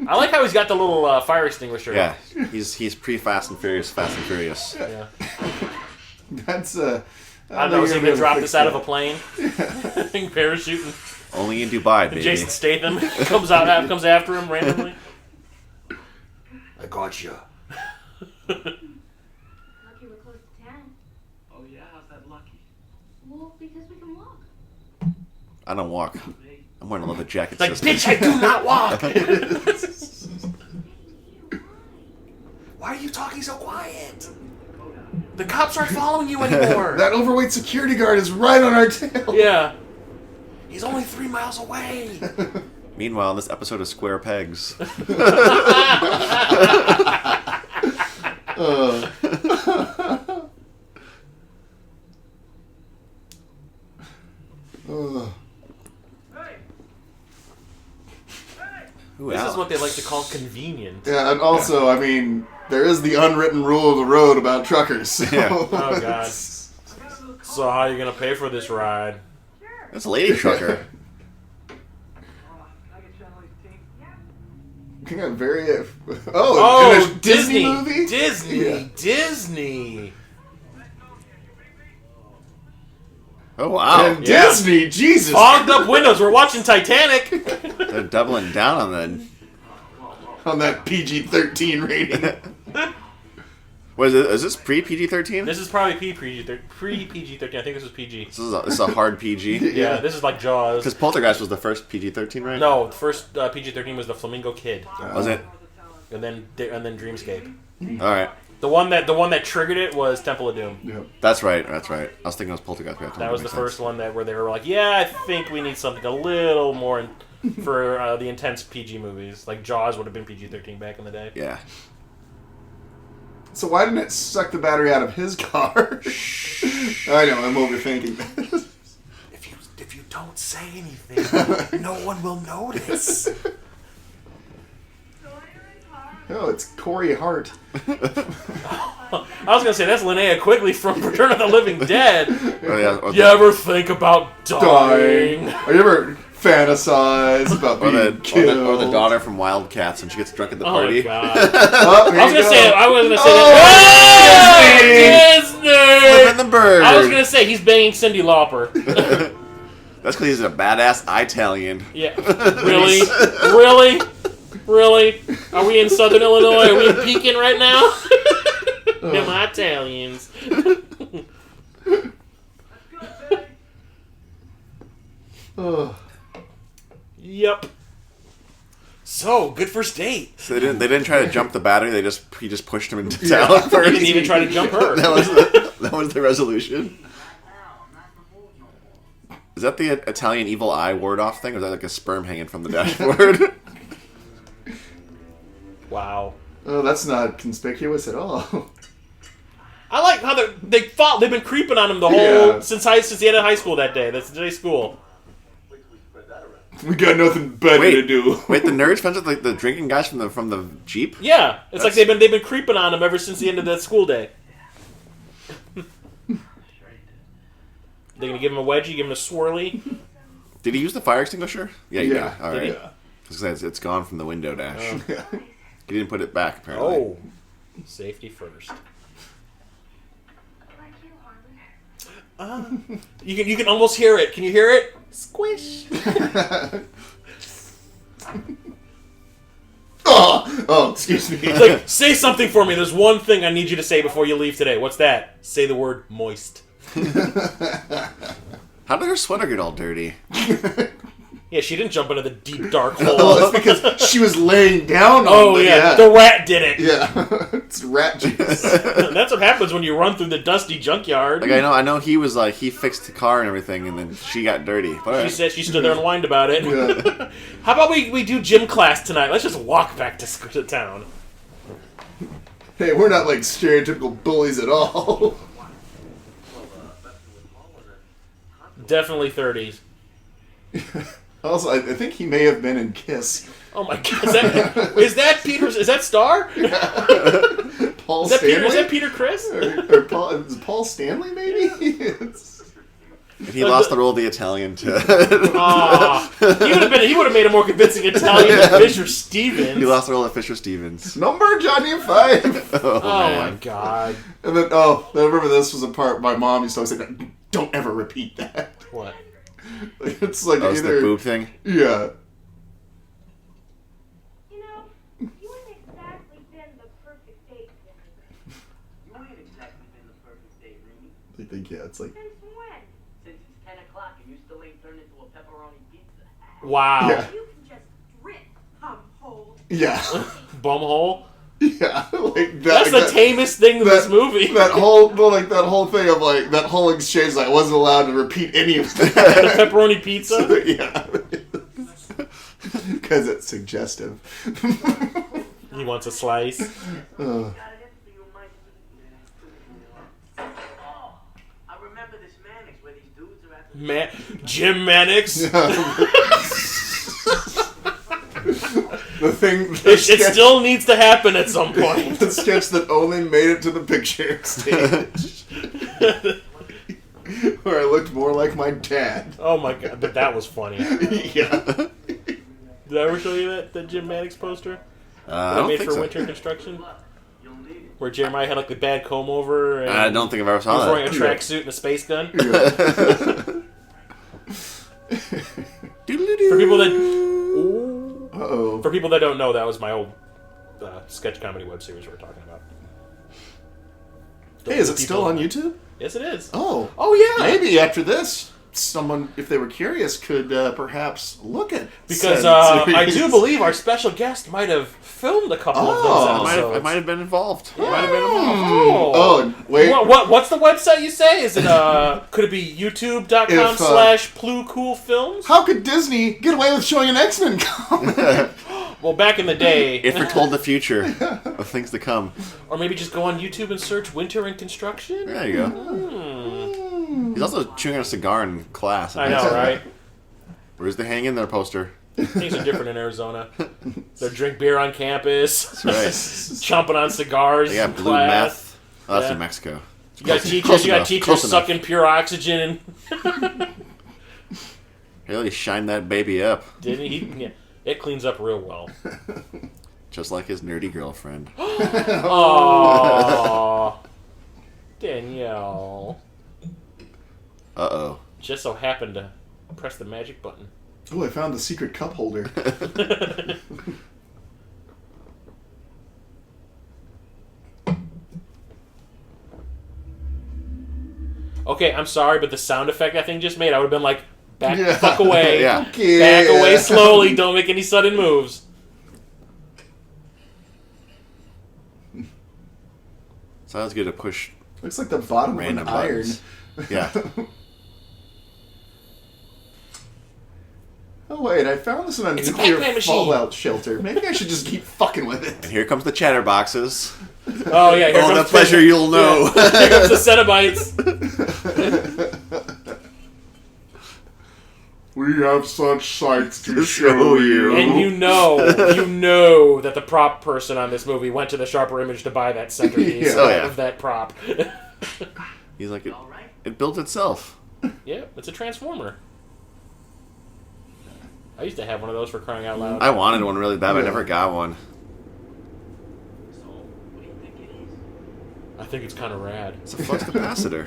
S5: I like how he's got the little fire extinguisher.
S3: Yeah, he's pre-Fast and Furious, Fast and Furious.
S5: Yeah.
S2: That's
S5: I don't know, is he going to drop this out of a plane? Parachuting.
S3: Only in Dubai,
S5: And
S3: baby.
S5: Jason Statham comes after him randomly.
S2: I got you.
S6: lucky we're close to town.
S4: Oh yeah, how's that lucky?
S6: Well, because we can walk.
S3: I don't walk. I'm wearing a leather jacket
S5: Like,
S3: system.
S5: bitch, I do not walk! Why are you talking so quiet? The cops aren't following you anymore.
S2: That overweight security guard is right on our tail.
S5: Yeah. He's only 3 miles away.
S3: Meanwhile, in this episode of Square Pegs. Ooh,
S5: This
S3: Al.
S5: is what they like to call convenient.
S2: Yeah, and also, I mean, there is the unwritten rule of the road about truckers. So.
S3: Yeah.
S5: Oh, God. So how are you going to pay for this ride?
S3: That's a lady trucker.
S4: Can I get you on these team?
S2: very.
S5: Oh,
S2: in a Disney movie.
S5: Disney.
S3: Oh wow!
S2: And Disney, Jesus!
S5: Fogged up windows. We're watching Titanic.
S3: They're doubling down
S2: on that PG-13 rating.
S3: Is this pre PG-13?
S5: This is probably pre-PG-13. I think this was PG.
S3: This is a hard PG.
S5: Yeah, this is like Jaws.
S3: Because Poltergeist was the first PG-13, right?
S5: No, the first PG-13 was the Flamingo Kid.
S3: Was it?
S5: And then Dreamscape.
S3: All right.
S5: The one that triggered it was Temple of Doom.
S2: Yep.
S3: That's right. I was thinking it was Poltergeist.
S5: That was the first one where they were like, yeah, I think we need something a little more for the intense PG movies. Like Jaws would have been PG-13 back in the day.
S3: Yeah.
S2: So why didn't it suck the battery out of his car? I know, I'm overthinking this.
S5: If you don't say anything, no one will notice.
S2: Oh, it's Corey Hart.
S5: I was gonna say that's Linnea Quigley from Return of the Living Dead.
S3: Oh, yeah.
S5: You ever think about dying?
S2: Are you ever fantasize about being killed?
S3: Or the daughter from Wildcats when she gets drunk at the party.
S5: Oh my god!
S2: Oh,
S5: I was gonna say that. Disney.
S3: Living the bird.
S5: I was gonna say he's banging Cyndi Lauper.
S3: That's because he's a badass Italian.
S5: Yeah. Really? Are we in Southern Illinois? Are we in Pekin right now? Them Italians. Yep. So, good first date.
S3: So they didn't try to jump the battery. He just pushed him into town first.
S5: He didn't even try to jump her.
S3: That was the resolution. Is that the Italian evil eye ward off thing, or is that like a sperm hanging from the dashboard?
S5: Wow.
S2: Oh, that's not conspicuous at all.
S5: I like how they've been creeping on him the whole since the end of high school that day. That's today's school.
S2: We got nothing better to do.
S3: Wait, the nerds friends with the drinking guys from the Jeep?
S5: Yeah, it's like they've been creeping on him ever since the end of that school day. They're gonna give him a wedgie, give him a swirly.
S3: Did he use the fire extinguisher? Yeah, he did. All right.
S2: Yeah.
S3: It's gone from the window dash. He didn't put it back, apparently.
S5: Oh, safety first. You can almost hear it. Can you hear it? Squish.
S2: Oh, excuse me.
S5: It's like, say something for me. There's one thing I need you to say before you leave today. What's that? Say the word moist.
S3: How did her sweater get all dirty?
S5: Yeah, she didn't jump into the deep dark hole.
S2: Oh, it's because she was laying down on
S5: the rat did it.
S2: Yeah, it's rat juice.
S5: That's what happens when you run through the dusty junkyard.
S3: Like I know he was like he fixed the car and everything, and then she got dirty. But
S5: she said she stood there and whined about it.
S2: Yeah.
S5: How about we do gym class tonight? Let's just walk back to town.
S2: Hey, we're not like stereotypical bullies at all.
S5: Definitely 30s.
S2: Also, I think he may have been in Kiss.
S5: Oh my god! Is that Peter? Is that Star?
S2: Paul
S5: is that
S2: Stanley?
S5: Peter? Is that Peter Chris?
S2: Or Paul? Is it Paul Stanley? Maybe.
S3: He lost the role of the Italian to.
S5: He would have made a more convincing Italian than Fisher Stevens.
S3: He lost the role of Fisher Stevens.
S2: Number Johnny 5.
S5: Oh my god!
S2: And then I remember this was a part my mom used to always say, "Don't ever repeat that."
S5: What?
S2: It's like
S3: That was
S2: either
S3: the boob thing.
S2: Yeah.
S6: You know, you ain't exactly been the perfect date for me.
S4: You ain't exactly been the perfect date, Remy.
S2: I think it's like.
S6: Since when?
S4: Since it's 10 o'clock and you still ain't turned into a pepperoni pizza.
S5: Wow.
S2: Yeah.
S6: You can just drip, hole.
S2: Yeah.
S5: Bumhole.
S2: Yeah, like that.
S5: That's the tamest thing in this movie.
S2: That whole thing of like that whole exchange. I wasn't allowed to repeat any of that.
S5: The pepperoni pizza.
S2: Yeah, because it's suggestive.
S5: He wants a slice.
S4: Oh, I remember this Mannix where these dudes are at the...
S5: Jim Mannix.
S2: The thing.
S5: It still needs to happen at some point.
S2: The sketch that only made it to the picture stage. Where I looked more like my dad.
S5: Oh my god, but that was funny.
S2: Yeah.
S5: Did I ever show you that Jim Mannix poster?
S3: I
S5: They
S3: don't
S5: made
S3: think
S5: for
S3: so.
S5: winter construction? Where Jeremiah had like the bad comb over and
S3: I don't think I've ever
S5: he
S3: saw
S5: was
S3: that.
S5: wearing a tracksuit and a space gun. For people that
S2: Uh-oh.
S5: for people that don't know, that was my old sketch comedy web series we were talking about.
S2: Hey, is it still on YouTube?
S5: Yes, it is.
S2: Oh.
S5: Oh yeah.
S2: Maybe after this, someone, if they were curious, could perhaps look at
S5: Because
S2: said
S5: I
S2: series.
S5: do believe our special guest might have filmed a couple of those episodes.
S3: I might have been involved.
S2: Oh, wait.
S5: What's the website you say? Is it could it be youtube.com/PluCoolFilms?
S2: How could Disney get away with showing an X-Men comic?
S5: Well, back in the day,
S3: If we're told the future of things to come.
S5: or maybe just go on YouTube and search "Winter in Construction."
S3: There you go. He's also chewing on a cigar in class.
S5: I know, right?
S3: Where's the hang in there poster?
S5: Things are different in Arizona. They drink beer on campus.
S3: That's right.
S5: Chomping on cigars.
S3: They got
S5: in
S3: blue
S5: class.
S3: meth. Oh, that's
S5: Yeah.
S3: in Mexico.
S5: You got
S3: Close
S5: teachers. You got
S3: enough,
S5: teachers
S3: close enough.
S5: sucking pure oxygen.
S3: Really shine that baby up.
S5: Didn't he? Yeah. It cleans up real well.
S3: Just like his nerdy girlfriend.
S5: Aww. Danielle.
S3: Uh-oh.
S5: Just so happened to press the magic button.
S2: Oh, I found the secret cup holder.
S5: Okay, I'm sorry, but the sound effect that thing just made, I would have been like, back the
S2: Yeah.
S5: fuck away.
S3: Yeah.
S2: Okay.
S5: Back away slowly. Don't make any sudden moves.
S3: Sounds good to push
S2: Looks like the bottom of an
S3: random
S2: iron.
S3: buttons. Yeah.
S2: Oh wait, I found this in a
S5: It's a
S2: nuclear
S5: Pac-Man machine.
S2: fallout shelter. Maybe I should just keep fucking with
S3: And
S2: it.
S3: here comes the chatterboxes.
S5: Oh, yeah. Here
S3: Oh,
S5: comes
S3: the pleasure you'll know.
S5: Yeah. Here comes the Cenobites.
S2: We have such sights to
S3: show you.
S5: And you know that the prop person on this movie went to the Sharper Image to buy that centerpiece
S2: Yeah.
S3: Oh, yeah.
S5: of that prop.
S3: He's like, it built itself.
S5: Yeah, it's a transformer. I used to have one of those for crying out loud.
S3: I wanted one really bad, but I
S2: Yeah.
S3: never got one.
S4: So, what do you think it is?
S5: I think it's kind of rad.
S3: It's a flux capacitor.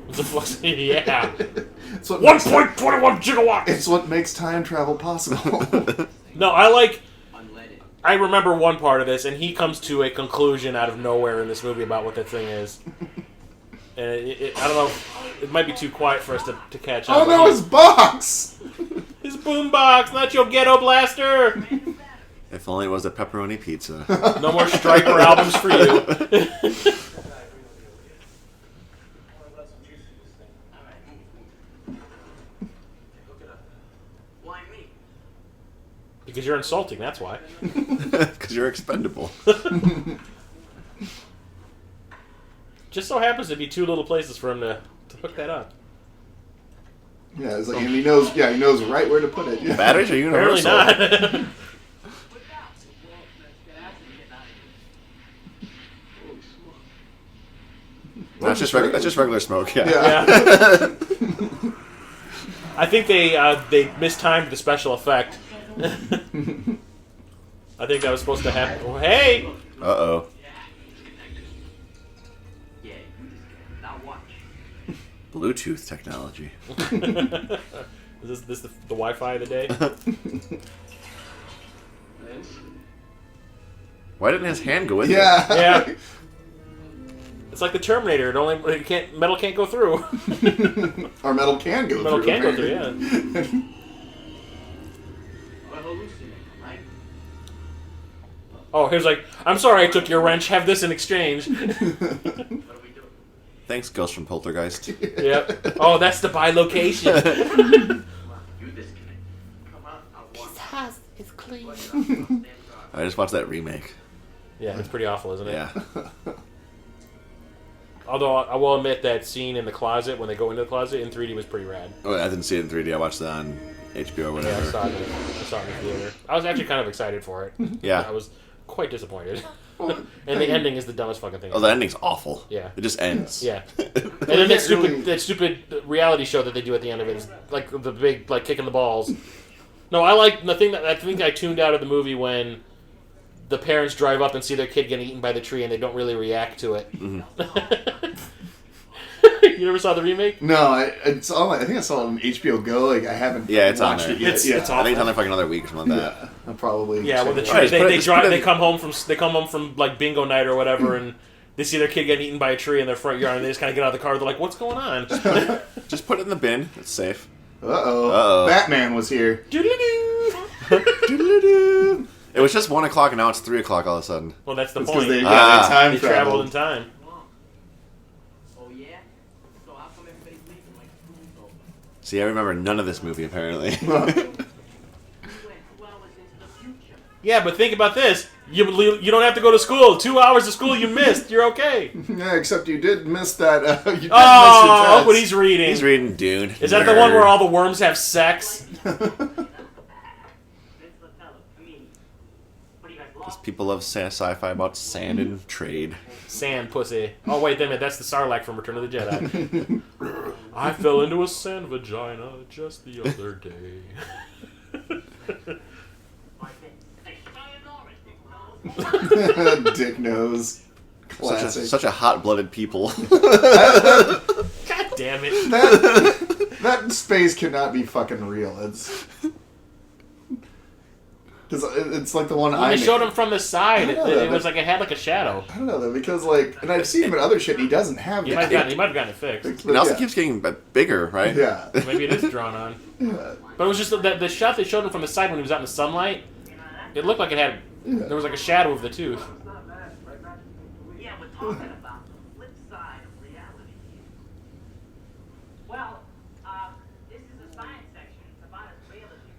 S5: It's a flux. Yeah.
S2: It's what makes,
S5: 1.21 gigawatts!
S2: it's what makes time travel possible.
S5: No, I like...
S4: Unleaded.
S5: I remember one part of this, and he comes to a conclusion out of nowhere in this movie about what that thing is. And I don't know, it might be too quiet for us to catch up.
S2: Oh no, his box!
S5: His boombox, not your ghetto blaster!
S3: If only it was a pepperoni pizza.
S5: No more Striper albums for you.
S4: Why me?
S5: Because you're insulting, that's why.
S3: Because you're expendable.
S5: Just so happens to be two little places for him to hook that up.
S2: Yeah, it's like, and he knows right where to put it. Yeah.
S3: Batteries are
S5: Apparently
S3: universal.
S5: not.
S3: That's just regular smoke. Yeah.
S5: Yeah. I think they mistimed the special effect. I think that was supposed to happen. Oh, hey!
S3: Uh-oh.
S4: Yeah, now watch.
S3: Bluetooth technology.
S5: Is this the Wi-Fi of the day?
S3: Why didn't his hand go in
S2: Yeah.
S5: Yeah. It's like the Terminator. Metal can't go through.
S2: Our metal can go
S5: Metal
S2: through.
S5: can go through,
S2: apparently.
S5: yeah.
S4: We're hallucinating, right?
S5: Oh, here's like, I'm sorry I took your wrench. Have this in exchange.
S4: What are we doing?
S3: Thanks, Ghost from Poltergeist.
S5: Yep. Oh, that's the buy location.
S4: Come on, you disconnect. Come on, I'll watch.
S6: house is clean.
S3: I just watched that remake.
S5: Yeah, it's pretty awful, isn't it?
S3: Yeah.
S5: Although I will admit that scene in the closet when they go into the closet in 3D was pretty rad.
S3: Oh, I didn't see it in 3D. I watched it on HBO or
S5: Yeah,
S3: whatever.
S5: I saw it in the theater. I was actually kind of excited for it.
S3: Yeah.
S5: I was quite disappointed. And the ending is the dumbest fucking thing.
S3: Oh, the ending's awful.
S5: Yeah.
S3: It just ends.
S5: Yeah. And then that
S2: really-
S5: stupid reality show that they do at the end of it is like the big kicking the balls. No, I like the thing that I think I tuned out of the movie when the parents drive up and see their kid getting eaten by the tree, and they don't really react to it.
S3: Mm-hmm.
S5: You never saw the remake?
S2: No, I think I saw it on HBO Go. Like I haven't.
S3: Yeah, it's on
S2: watched
S3: there.
S2: it yet.
S5: It's
S2: yeah.
S5: awful.
S3: I think it's on there for like another week or something like that.
S2: Yeah, I'll probably.
S5: Yeah, well, the
S2: check
S5: tree,
S2: it out.
S3: Right, just put it-
S5: they come home from like bingo night or whatever, and they see their kid getting eaten by a tree in their front yard, and they just kind of get out of the car. They're like, "What's going on?"
S3: Just put it in the bin. It's safe.
S2: Uh-oh. Batman was here.
S5: Doodle-doo.
S3: It was just 1 o'clock and now it's 3 o'clock all of a sudden.
S5: Well, that's the
S2: It's
S5: point.
S2: because they
S5: They
S2: time
S5: traveled in time.
S4: Oh yeah? So how come everybody's leaving like school's over?
S3: See, I remember none of this movie apparently.
S4: We went 2 hours into the future.
S5: Yeah, but think about this. You don't have to go to school. 2 hours of school you missed. You're okay.
S2: Yeah, except you did miss that. You did miss your
S5: Oh,
S2: test.
S5: look what he's reading.
S3: He's reading Dune.
S5: Is that the one where all the worms have sex?
S3: People love sci-fi about sand and trade.
S5: Sand pussy. Oh, wait, that's the Sarlacc from Return of the Jedi. I fell into a sand vagina just the other day.
S2: Dick nose. Classic.
S3: Such a hot-blooded people.
S5: God damn it.
S2: That space cannot be fucking real. It's like the one
S5: When
S2: I
S5: they
S2: made.
S5: showed him from the side,
S2: I know
S5: it
S2: that,
S5: was like it had like a shadow.
S2: I don't know though, because like, and I've seen him in other shit. And he doesn't have
S5: He
S2: that.
S5: might have gotten it fixed.
S3: It also
S2: yeah.
S3: keeps getting bigger, right?
S2: Yeah.
S5: Maybe it is drawn on.
S2: Yeah.
S5: But it was just the shot they showed him from the side when he was out in the sunlight. It looked like it had. There was like a shadow of the tooth.
S4: Yeah, we're talking about the flip side of reality here. Well, this is a science section. It's about as real as you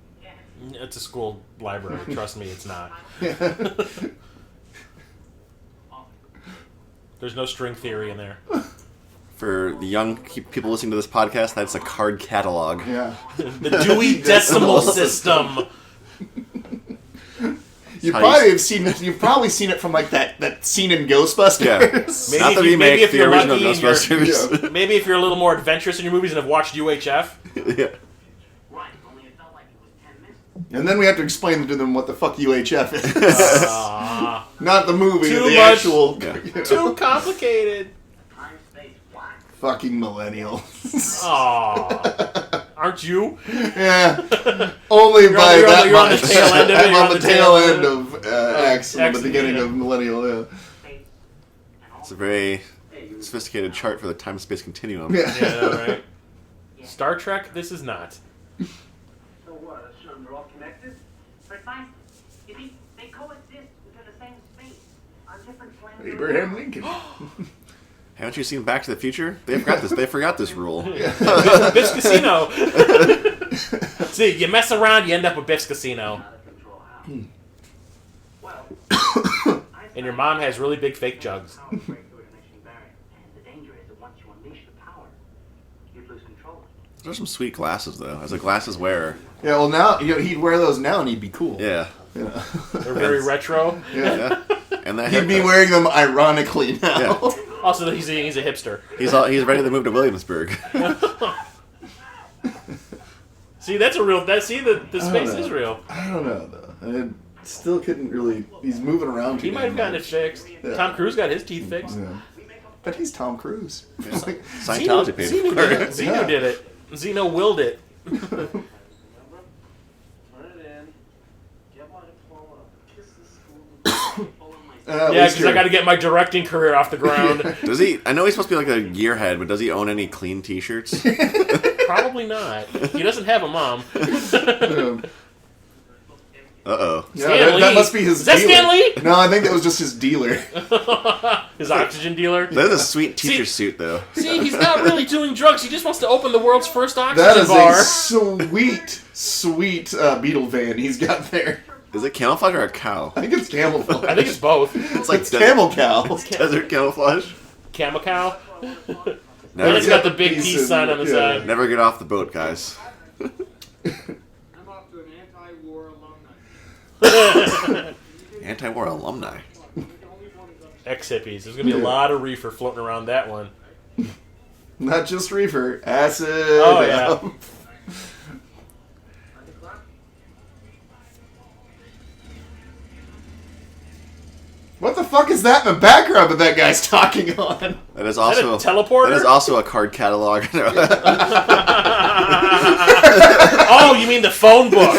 S4: can get.
S5: It's a school library. Trust me, it's not. There's no string theory in there.
S3: For the young people listening to this podcast, that's a card catalog.
S2: Yeah.
S5: The Dewey Decimal System.
S2: You've
S3: How you
S2: probably seen it from like that scene in Ghostbusters.
S3: Yeah.
S5: Maybe
S3: Not the
S5: if you- maybe
S3: remake,
S5: if
S3: the
S5: you're
S3: original
S5: lucky and you're-
S3: Ghostbusters.
S5: Maybe if you're a little more adventurous in your movies and have watched UHF.
S3: Yeah.
S4: Right, only it felt like it was 10 minutes.
S2: And then we have to explain to them what the fuck UHF is. Not the movie,
S5: Too
S2: the
S5: much-
S2: actual
S3: Yeah.
S2: you know,
S5: Too complicated.
S4: Time, space, black.
S2: fucking millennials.
S5: Aww. Aren't you?
S2: Yeah. Only by
S5: you're on
S2: that
S5: the- you're on the
S2: much.
S5: tail end of it,
S2: I'm
S5: you're
S2: on the tail end of X and
S5: X,
S2: the beginning
S5: yeah.
S2: of millennial. Yeah.
S3: It's a very sophisticated chart for the time-space continuum.
S2: Yeah.
S5: Yeah, right. Star Trek, this is not.
S4: So what? That's showing they're all connected? Precisely. You see, they coexist within the same space on different planes.
S2: Abraham Lincoln.
S3: Haven't you seen Back to the Future? They forgot this. They forgot this rule.
S5: Biff's Casino. See, you mess around, you end up with Biff's Casino.
S4: Out of control how? Well,
S5: And your mom has really big fake jugs.
S4: power break through a connection barrier. And the danger is that once you unleash the power, you'd lose control.
S3: Those are some sweet glasses, though. As a glasses wearer.
S2: Yeah, well now he'd wear those now and he'd be cool.
S3: Yeah.
S2: You know?
S5: They're very retro.
S2: Yeah.
S3: Yeah. And that
S2: He'd be
S3: haircut.
S2: wearing them ironically now.
S3: Yeah.
S5: Also, he's a hipster.
S3: He's ready to move to Williamsburg.
S5: See, that's a real. The space
S2: know.
S5: is real.
S2: I don't know though. I still couldn't really. He's moving around too
S5: He might have gotten it
S2: much.
S5: fixed.
S2: Yeah.
S5: Tom Cruise got his teeth fixed.
S2: Yeah. But he's Tom Cruise.
S3: Scientology paid
S5: Zeno
S3: for
S5: did
S3: it.
S5: it. Zeno did it. Zeno willed it.
S4: Turn it in. Get my diploma. Kiss the school. Follow my
S5: Yeah, because I got to get my directing career off the ground.
S3: Does he? I know he's supposed to be like a gearhead, but does he own any clean T-shirts?
S5: Probably not. He doesn't have a mom.
S3: Uh-oh.
S2: Yeah,
S5: Stan Lee.
S2: that must be his
S5: Is that
S2: dealer.
S5: Stan Lee?
S2: No, I think that was just his dealer.
S5: His oxygen dealer.
S3: That is a sweet teacher
S5: See-
S3: suit, though.
S5: See, he's not really doing drugs. He just wants to open the world's first oxygen
S2: That is
S5: bar.
S2: a sweet Beetle van he's got there.
S3: Is it camouflage or a cow?
S2: I think it's camouflage.
S5: I think it's both.
S3: It's like
S2: It's camel cow.
S3: desert camouflage.
S5: Camo-cow.
S3: Never,
S5: And it's got the big
S2: Peace
S5: peace
S2: and-
S5: sign on the
S2: yeah.
S5: side.
S3: never get off the boat, guys.
S7: I'm off to an anti-war alumni.
S3: Anti-war alumni.
S5: Ex-hippies. There's going to be a lot of reefer floating around that one.
S2: Not just reefer, acid.
S5: Oh, yeah.
S2: What the fuck is that in the background that that guy's talking on?
S3: That is also
S5: a teleporter?
S3: That is also a card catalog.
S5: Oh, you mean the phone book?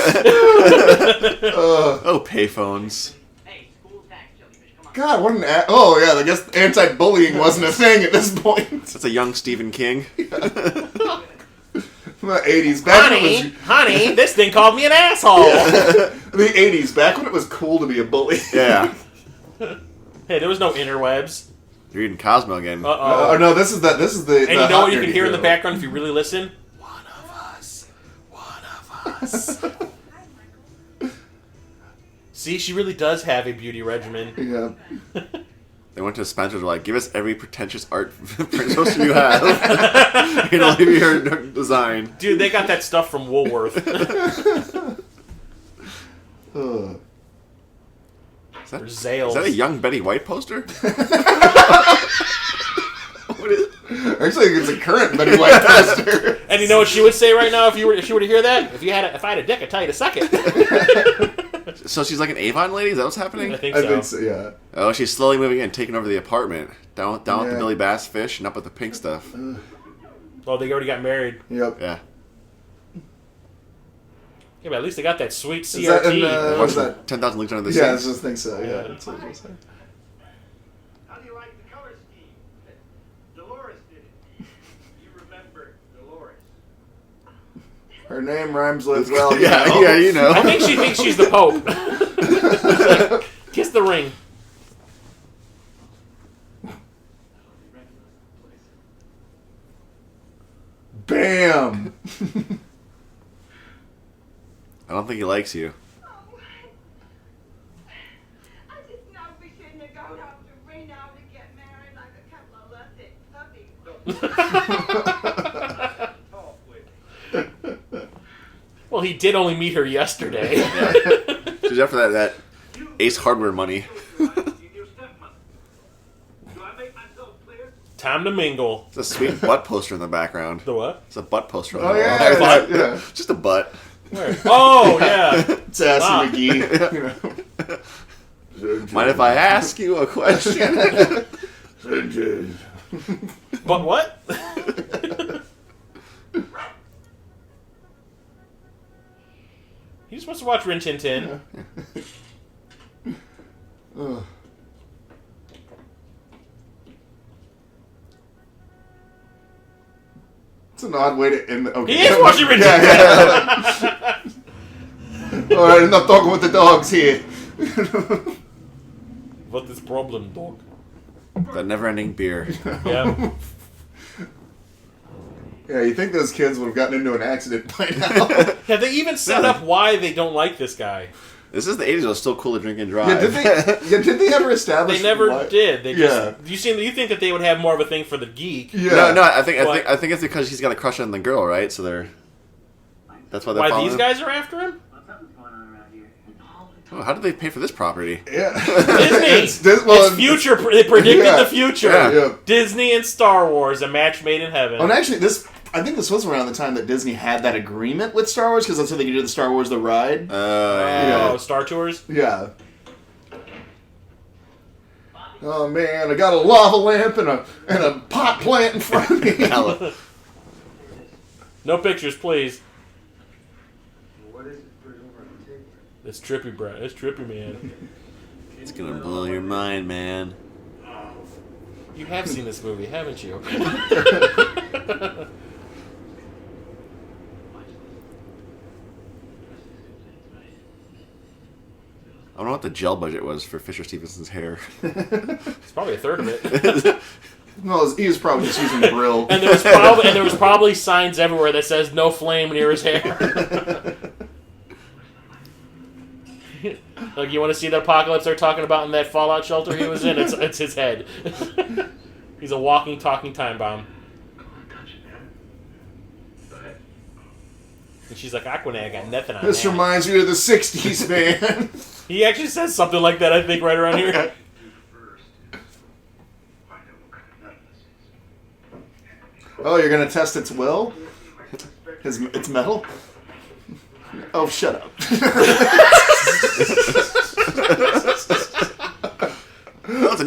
S3: Oh, payphones.
S4: Hey, school tax, jellyfish, come on.
S2: God, what an... Oh, yeah, I guess anti-bullying wasn't a thing at this point.
S3: That's a young Stephen King.
S2: The 80s. Back when it was...
S5: honey, this thing called me an asshole.
S2: The 80s, back when it was cool to be a bully.
S3: Yeah.
S5: Hey, there was no interwebs.
S3: You're reading Cosmo again.
S5: Uh-oh.
S2: Oh, no, this is the...
S5: And you know what you can hear in the background if you really listen?
S3: One of us.
S5: See, she really does have a beauty regimen.
S2: Yeah.
S3: They went to Spencer's and were like, give us every pretentious art print poster you have. You know, leave your design.
S5: Dude, they got that stuff from Woolworth.
S3: Is that,
S5: Zales.
S3: is that a young Betty White poster?
S2: Actually, it's a current Betty White poster.
S5: And you know what she would say right now if she were to hear that? If I had a dick, I'd tell you to suck it.
S3: So she's like an Avon lady? Is that what's happening?
S5: I think so.
S2: Yeah.
S3: Oh, she's slowly moving in, taking over the apartment. Down with the Billy Bass fish and up with the pink stuff.
S5: Oh, they already got married.
S2: Yep.
S3: Yeah.
S5: Yeah, but at least they got that sweet CRT.
S2: Is that in, what was that?
S3: 10,000 Leagues Under the Sea.
S2: Yeah, I just think so. Yeah. That's what I was saying.
S7: How do you like the color scheme? Dolores did it. You remember Dolores.
S2: Her name rhymes with, well,
S3: yeah, you know.
S5: I think she thinks she's the Pope. Like, kiss the ring.
S2: Bam!
S3: I don't think he likes you.
S6: Oh, I just know we shouldn't have gone off to Reno to get married like a couple of lusty puppies.
S7: Talk with me.
S5: Well, he did only meet her yesterday.
S3: She's after that Ace Hardware money.
S7: Your stepmother. Do I make myself clear?
S5: Time to mingle.
S3: It's a sweet butt poster in the background.
S5: The what?
S3: It's a butt poster on
S2: Oh,
S3: the wall.
S2: yeah.
S3: Butt.
S2: Yeah.
S3: Just a butt.
S5: Where? Oh, yeah.
S2: It's Assy McGee. You know.
S3: Mind if I ask you a question?
S5: But what? He just wants to watch Rin Tin Tin.
S2: It's an odd way to end the... Okay.
S5: He is watching Rin Tin Tin.
S2: Alright, enough talking with the dogs here.
S5: What is problem, dog?
S3: That never-ending beer.
S5: Yeah.
S2: Yeah, you think those kids would have gotten into an accident by now.
S5: Have they even set up why they don't like this guy?
S3: This is the 80s. It was still cool to drink and drive.
S2: Did they ever establish?
S5: They never
S2: why?
S5: did. They just.
S2: Yeah.
S5: You think that they would have more of a thing for the geek?
S2: Yeah.
S3: No. I think it's because he's got a crush on the girl, right? So that's why they're
S5: Why
S3: following
S5: these
S3: him?
S5: guys are after him?
S3: Oh, how did they pay for this property?
S2: Yeah.
S5: Disney. It's future. They predicted the future.
S2: Yeah.
S5: Disney and Star Wars, a match made in heaven.
S2: Oh, and actually, I think this was around the time that Disney had that agreement with Star Wars, because that's how they could do the Star Wars The Ride.
S5: Oh, Star Tours?
S2: Yeah. Oh, man, I got a lava lamp and a pot plant in front of me.
S5: No pictures, please.
S7: What is it? Put it over on the table.
S5: It's trippy, bro. It's trippy, man.
S3: It's gonna blow your mind, man.
S5: You have seen this movie, haven't you?
S3: I don't know what the gel budget was for Fisher Stephenson's hair.
S5: It's probably a third of it.
S2: No, he was probably just using the grill.
S5: And there was probably signs everywhere that says "No flame near his hair." Like, you want to see the apocalypse they're talking about in that Fallout shelter he was in? It's his head. He's a walking, talking time bomb. And she's like, Aquanet, I got nothing on
S2: This
S5: that.
S2: reminds me of the 60s, man.
S5: He actually says something like that, I think, right around here.
S2: Oh, you're going to test its will? Its metal? Oh, shut up.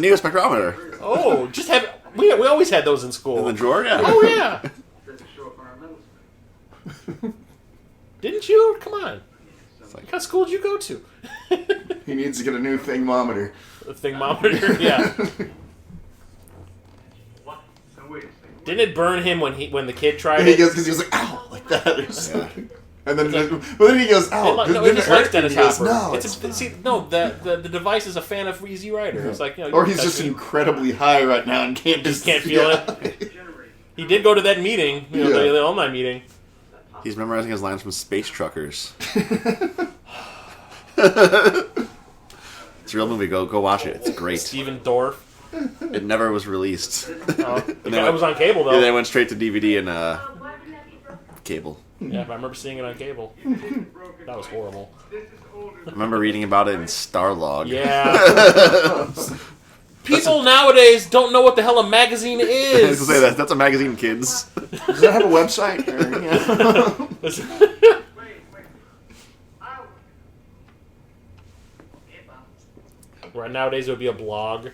S3: need a spectrometer.
S5: Oh, just have we always had those in school.
S3: In the drawer, yeah.
S5: Oh yeah.
S7: That's a show up on our middle school.
S5: Didn't you? Come on. What kind of school did you go to?
S2: He needs to get a new thermometer.
S5: A thermometer, yeah.
S7: What? Now wait a second.
S5: Didn't it burn him when the kid tried
S2: And he
S5: it?
S2: goes, because he was like, ow, like that or something. And then, but then he goes, ow,
S5: No,
S2: didn't
S5: he just
S2: it hurt?
S5: likes Dennis
S2: And he goes,
S5: Hopper.
S2: no,
S5: The device is a fan of Easy Rider. It's like,
S2: or he's just incredibly high right now and can't
S5: Just can't feel
S2: it.
S5: He did go to that meeting, the alumni meeting.
S3: He's memorizing his lines from Space Truckers. It's a real movie. Go watch it. It's great.
S5: Steven Dorff.
S3: It never was released.
S5: It was on cable though.
S3: Yeah, they went straight to DVD and cable.
S5: Yeah, but I remember seeing it on cable. That was horrible.
S3: I remember reading about it in Starlog.
S5: Yeah. People nowadays don't know what the hell a magazine
S3: I was
S5: is.
S3: gonna say that's a magazine, kids.
S2: Does that have a website?
S5: Right nowadays it would be a blog.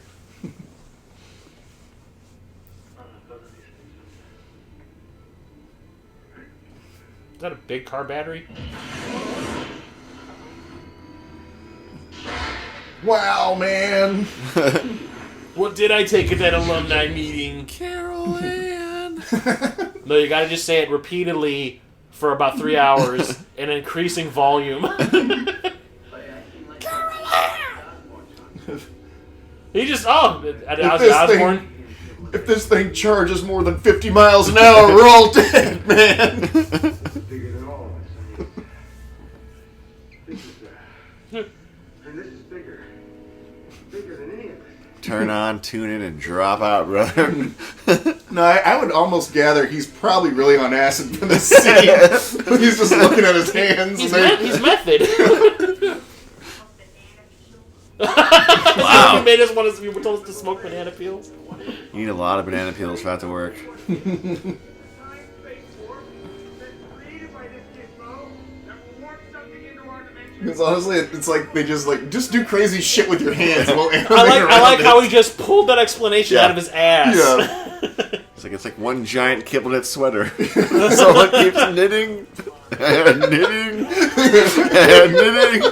S5: Is that a big car battery?
S2: Wow, man.
S5: What did I take at that alumni meeting?
S3: Carol Ann.
S5: No, you gotta just say it repeatedly for about 3 hours in increasing volume. He just, Osborne.
S2: If this thing charges more than 50 miles an hour, we're all dead, man.
S7: Bigger than all of us. This is and this is bigger than any of us.
S3: Turn on, tune in, and drop out, brother.
S2: No, I would almost gather he's probably really on acid for this scene. He's just looking at his hands.
S5: He's method.
S3: Wow.
S5: You told us to smoke banana peels.
S3: You need a lot of banana peels for that to work.
S2: Because honestly, it's like they just do crazy shit with your hands.
S5: I like how he just pulled that explanation out of his ass.
S2: Yeah.
S3: It's like one giant kibble knit sweater. So it keeps knitting and knitting and knitting.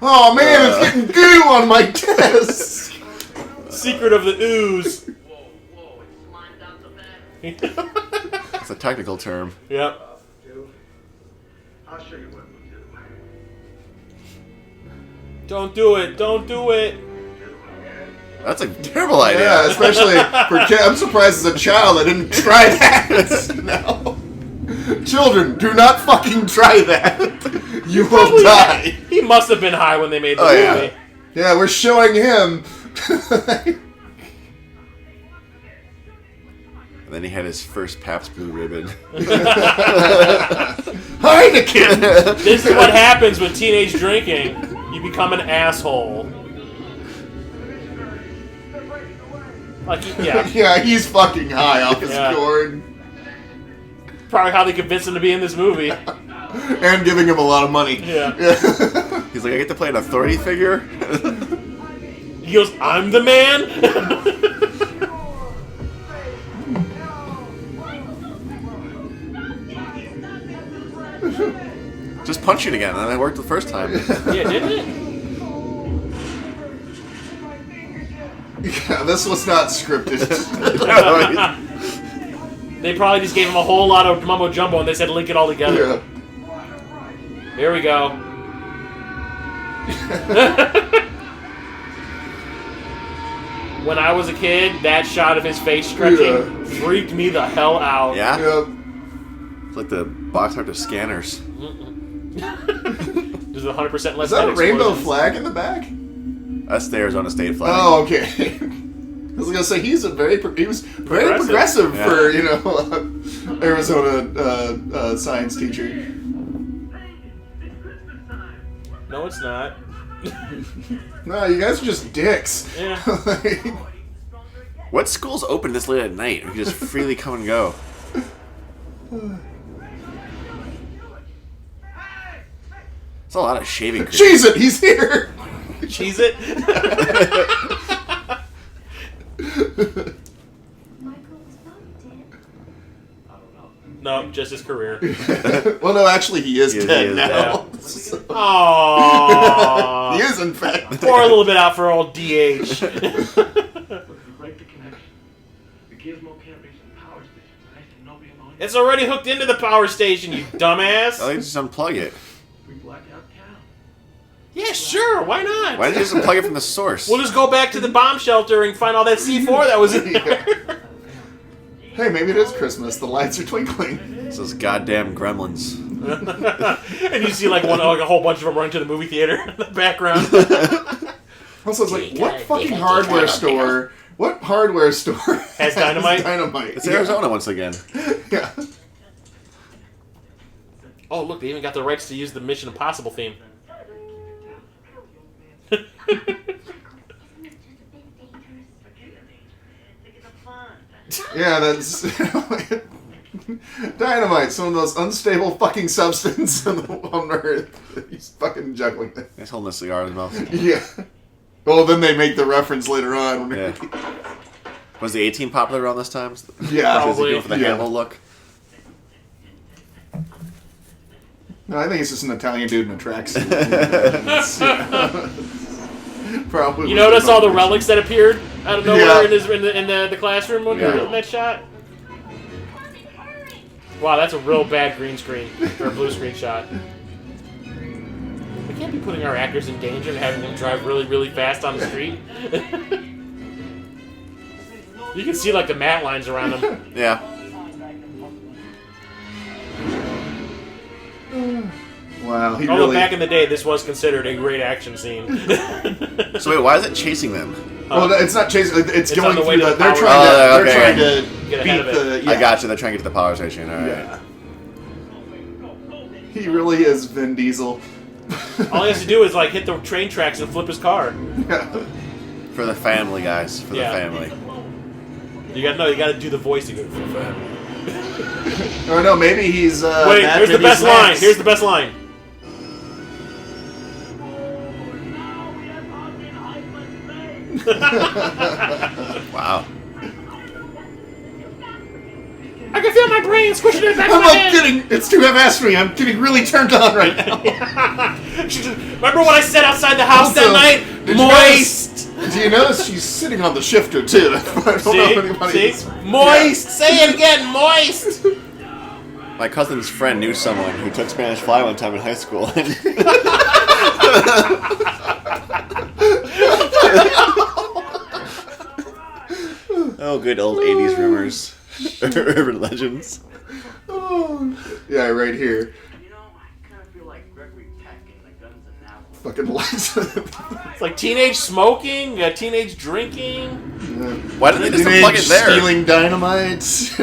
S2: Oh man, it's getting goo on my desk.
S5: Secret of the ooze.
S4: Whoa, it slimed out the battery.
S3: It's a technical term.
S5: Yep.
S7: I'll show you what we'll do.
S5: Don't do it. Don't do it.
S3: That's a terrible idea.
S2: Yeah, especially for kids. I'm surprised as a child I didn't try that. No. Children, do not fucking try that. You will die.
S5: He must have been high when they made the movie.
S2: Yeah, we're showing him.
S3: And then he had his first Pabst Blue Ribbon.
S2: Heineken!
S5: This is what happens with teenage drinking. You become an asshole.
S2: Yeah, he's fucking high off his gourd.
S5: Probably how they convinced him to be in this movie.
S2: And giving him a lot of money.
S5: Yeah.
S3: He's like, I get to play an authority figure?
S5: He goes, I'm the man?
S3: Just punch it again, and it worked the first time.
S5: Yeah, didn't it?
S2: Yeah, this was not scripted.
S5: They probably just gave him a whole lot of mumbo jumbo and they said link it all together.
S2: Yeah.
S5: Here we go. When I was a kid, that shot of his face stretching freaked me the hell out.
S3: Yeah?
S2: Yep.
S3: It's like the box art of scanners.
S5: There's 100% less.
S2: Is that a rainbow flag in the back?
S3: That's the Arizona state flag.
S2: Oh, okay. I was gonna say he was very progressive
S3: Yeah.
S2: for Arizona science teacher.
S5: No, it's not.
S2: No, you guys are just dicks.
S5: Yeah.
S3: What school's open this late at night? We can just freely come and go. It's a lot of shaving cream.
S2: Cheese it! He's here!
S5: Cheese it. No, just his career.
S2: Well, no, actually, he is dead now.
S5: Yeah. Aww.
S2: He is, in fact.
S5: Pour a little bit out for old DH.
S7: Break the connection. The gizmo can't reach the power station, right? And nobody alone.
S5: It's already hooked into the power station, you dumbass.
S3: Oh, you just unplug it.
S7: We black out town.
S5: Yeah, sure. Why not?
S3: Why didn't you just unplug it from the source?
S5: We'll just go back to the bomb shelter and find all that C4 that was in there.
S2: Hey, maybe it is Christmas. The lights are twinkling.
S3: It's those goddamn gremlins.
S5: And you see like a whole bunch of them run to the movie theater in the background.
S2: Also, it's like, what fucking hardware store? What hardware store
S5: Has dynamite?
S2: Dynamite.
S3: It's Arizona once again.
S2: Yeah.
S5: Oh, look, they even got the rights to use the Mission Impossible theme.
S2: Yeah, that's dynamite. Some of the most unstable fucking substance on Earth. He's fucking juggling it.
S3: He's holding a cigar in his mouth.
S2: Yeah. Well, then they make the reference later on.
S3: Yeah. Was the 18 popular around this time?
S2: Yeah,
S3: Was he going for the
S2: yeah.
S3: Hannibal look?
S2: No, I think it's just an Italian dude in a tracksuit. Probably.
S5: You notice all the relics that appeared out of nowhere
S2: Yeah.
S5: in the classroom when in that shot? Wow, that's a real bad green screen or blue screen shot. We can't be putting our actors in danger and having them drive really, really fast on the street. You can see like the matte lines around them.
S3: Yeah.
S2: Wow, he
S5: Although
S2: really.
S5: back in the day, this was considered a great action scene.
S3: So wait, why is it chasing them?
S2: Well, it's not chasing. It's
S5: It's
S2: going
S5: on the way
S2: through
S5: to
S2: the.
S5: the
S2: They're
S5: power-
S2: trying to.
S3: Oh,
S2: They're
S3: okay.
S2: trying to
S5: Get ahead
S2: beat
S5: of it.
S2: the.
S3: I got you. They're trying to get to the power station. All right.
S2: Yeah. He really is Vin Diesel.
S5: All he has to do is like hit the train tracks and flip his car.
S3: For the family, guys. For
S5: Yeah.
S3: the family.
S5: You gotta do the voice to go for the family.
S2: Or no, maybe he's.
S5: Wait,
S2: Mad
S5: here's the
S2: Vin
S5: best
S2: Diesel.
S5: line. Here's the best line.
S3: Wow.
S5: I can feel my brain squishing in the back of
S2: I'm
S5: my
S2: like
S5: head.
S2: getting. It's too half-assed for me. I'm getting really turned on right now.
S5: Remember what I said outside the house
S2: Also,
S5: that night?
S2: did you
S5: Moist.
S2: Do you notice she's sitting on the shifter too? I don't know if anybody.
S5: See? Moist. Say it again. Moist.
S3: My cousin's friend knew someone who took Spanish Fly one time in high school. Oh, good old 80s rumors. Urban legends.
S2: Oh, yeah, right here.
S4: You know, I kind of feel like Gregory Peck in the Guns and Apples.
S2: Fucking lights.
S5: It's like teenage smoking, teenage drinking.
S3: Why didn't they just unplug it there?
S2: Stealing dynamite.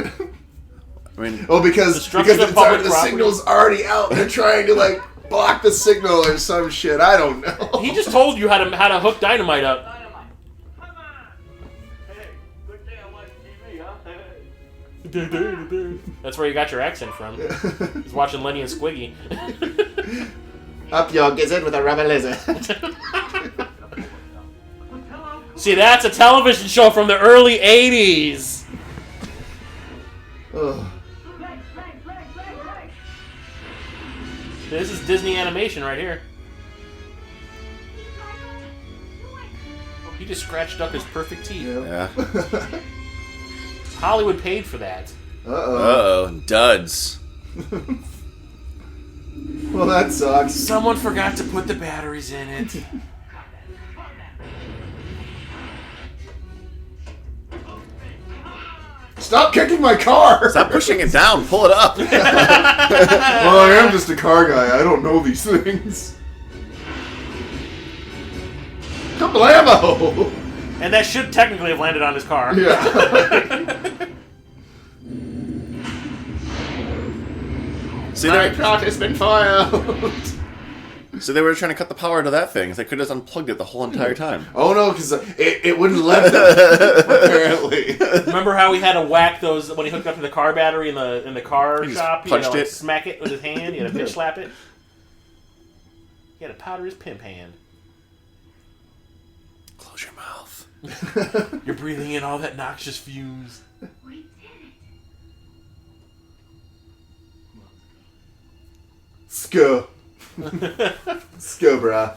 S3: I mean,
S2: Oh, because
S5: Destruction of public
S2: the
S5: property.
S2: signal's already out. They're trying to like block the signal or some shit. I don't know.
S5: He just told you how to hook dynamite up.
S4: Dynamite. Come on. Hey, good day on TV, huh?
S5: That's where you got your accent from. He's watching Lenny and Squiggy.
S2: Up your gizzard with a rubber lizard.
S5: See, that's a television show from the early 80s.
S2: Ugh.
S5: This is Disney animation right here. Oh, he just scratched up his perfect teeth.
S3: yeah.
S5: Hollywood paid for that.
S2: Uh-oh.
S3: Uh-oh, duds.
S2: Well, that sucks.
S5: Someone forgot to put the batteries in it.
S2: Stop kicking my car!
S3: Stop pushing it down. Pull it up.
S2: Well, I am just a car guy. I don't know these things. Kablamo!
S5: And that should technically have landed on his car.
S2: Yeah.
S3: See,
S2: My
S3: they
S2: plot has been foiled.
S3: so they were trying to cut the power to that thing. They could have just unplugged it the whole entire time.
S2: Oh no, because it wouldn't let them. Apparently.
S5: Remember how he had to whack those when he hooked up to the car battery in the car
S3: He just
S5: shop?
S3: punched
S5: Like,
S3: it.
S5: smack it with his hand. He had to bitch slap it. He had to powder his pimp hand.
S3: Close your mouth.
S5: You're breathing in all that noxious fumes.
S6: We did it.
S2: Sco. Sco, brah.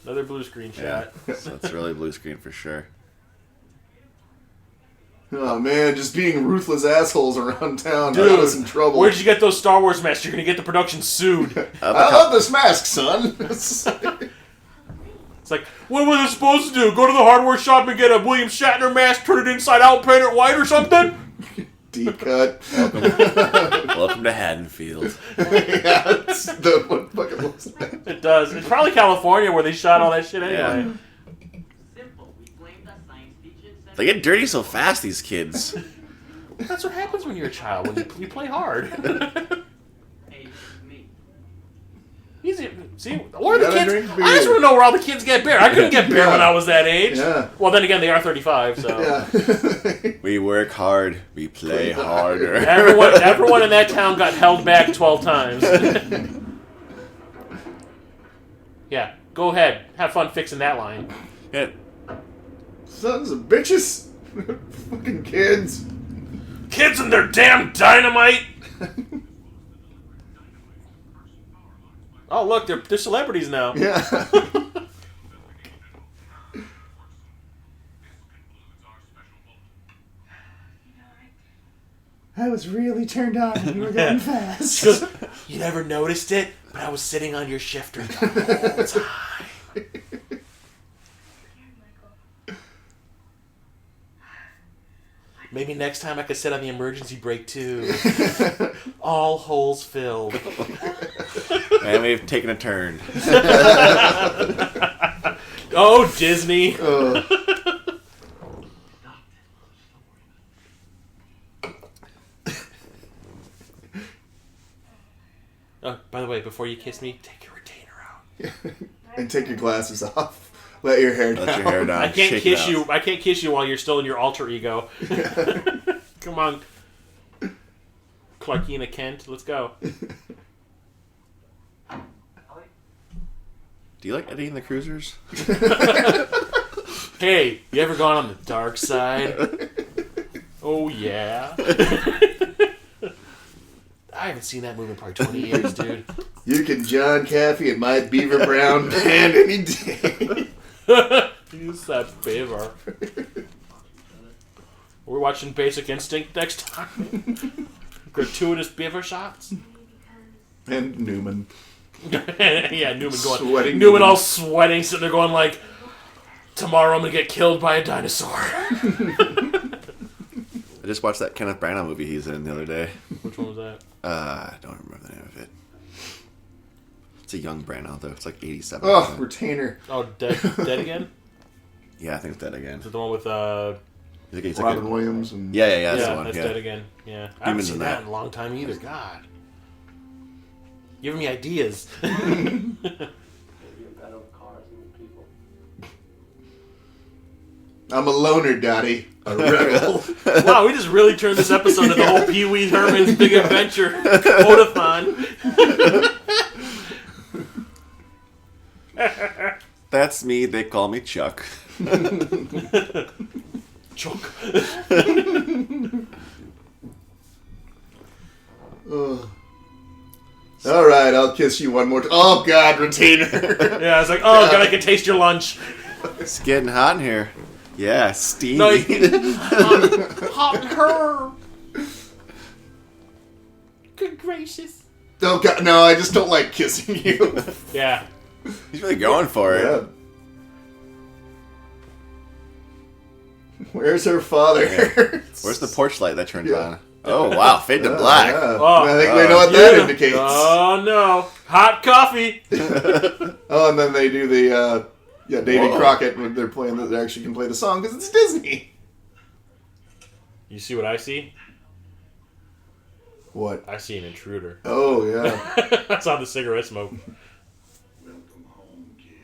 S5: Another blue screen
S3: Yeah,
S5: shot.
S3: so it's really blue screen for sure.
S2: Oh man, just being ruthless assholes around town got us in trouble.
S5: Where'd you get those Star Wars masks? You're gonna get the production sued.
S2: I love this mask, son.
S5: It's like, what was it supposed to do? Go to the hardware shop and get a William Shatner mask, turn it inside out, paint it white or something?
S2: Deep cut.
S3: Welcome to Haddonfield.
S2: Yeah, it's what fucking looks like.
S5: It does. It's probably California where they shot all that shit anyway.
S3: Yeah.
S4: Simple. We blamed the science teacher and said
S3: They get dirty so fast, these kids.
S5: That's what happens when you're a child, when you play hard.
S4: hey, me.
S5: Easy. See, where are the
S2: Gotta
S5: kids?
S2: drink beer.
S5: I just want to know where all the kids get beer. I couldn't get beer when I was that age.
S2: Yeah.
S5: Well, then again, they are 35, so.
S2: Yeah.
S3: We work hard, we play harder.
S5: Everyone in that town got held back 12 times. Yeah, go ahead. Have fun fixing that line.
S3: Yeah.
S2: Sons of bitches. Fucking kids.
S5: Kids and their damn dynamite! Oh, look, they're celebrities now.
S2: Yeah. I was really turned on when you were going fast.
S5: She goes, you never noticed it, but I was sitting on your shifter the whole time. Maybe next time I could sit on the emergency brake too. All holes filled.
S3: And we've taken a turn.
S5: Oh, Disney. Oh, by the way, before you kiss me, take your retainer out.
S2: And take your glasses off. Let your hair down.
S3: Let your hair down.
S5: I can't
S3: Shake
S5: kiss
S3: it
S5: you.
S3: out.
S5: I can't kiss you while you're still in your alter ego. Come on, Clarkina Kent. Let's go.
S3: Do you like Eddie and the Cruisers?
S5: Hey, you ever gone on the dark side? Oh yeah. I haven't seen that movie in probably 20 years, dude.
S2: You can John Caffey and my Beaver Brown band any day.
S5: Use that beaver. We're watching Basic Instinct next time. Gratuitous beaver shots.
S2: And Newman.
S5: Yeah, Newman going.
S2: Sweating
S5: Newman all sweating, sitting there going like, tomorrow I'm gonna get killed by a dinosaur.
S3: I just watched that Kenneth Branagh movie he's in the other day.
S5: Which one was that?
S3: I don't remember the name of it. It's a young Branagh, though. It's like 87.
S2: Oh, Retainer.
S5: Oh, Dead Again?
S3: Yeah, I think it's Dead Again.
S5: Is it the one with
S3: He's
S2: Robin Williams. And
S3: Yeah, that's the one.
S5: that's
S3: Yeah.
S5: Dead Again. Yeah. I haven't
S3: Demons
S5: seen
S3: in
S5: that
S3: that.
S5: in a long time either. God. Giving me ideas.
S2: I'm a loner, Daddy. A rebel.
S5: Wow, we just really turned this episode into the whole Pee Wee Herman's Big Adventure quotathon.
S3: That's me. They call me Chuck.
S5: Chuck.
S2: All right, I'll kiss you one more time. Oh, God, Retainer.
S5: Yeah, I was like, oh, God, I can taste your lunch.
S3: It's getting hot in here. Yeah, steamy.
S5: No, hot and her. Good gracious.
S2: Oh, God, no, I just don't like kissing you.
S5: Yeah.
S3: He's really going for it.
S2: Yeah. Where's her father?
S3: Where's the porch light that turns
S2: Yeah.
S3: on? Oh, wow. Fade to black.
S2: Yeah.
S5: Oh.
S2: I think we know what that indicates.
S5: Oh, no. Hot coffee.
S2: Oh, and then they do the Davy
S3: Whoa.
S2: Crockett when they're playing. They actually can play the song because it's Disney.
S5: You see what I see?
S2: What?
S5: I see an intruder.
S2: Oh yeah.
S5: I saw the cigarette smoke.
S7: Welcome home, kid.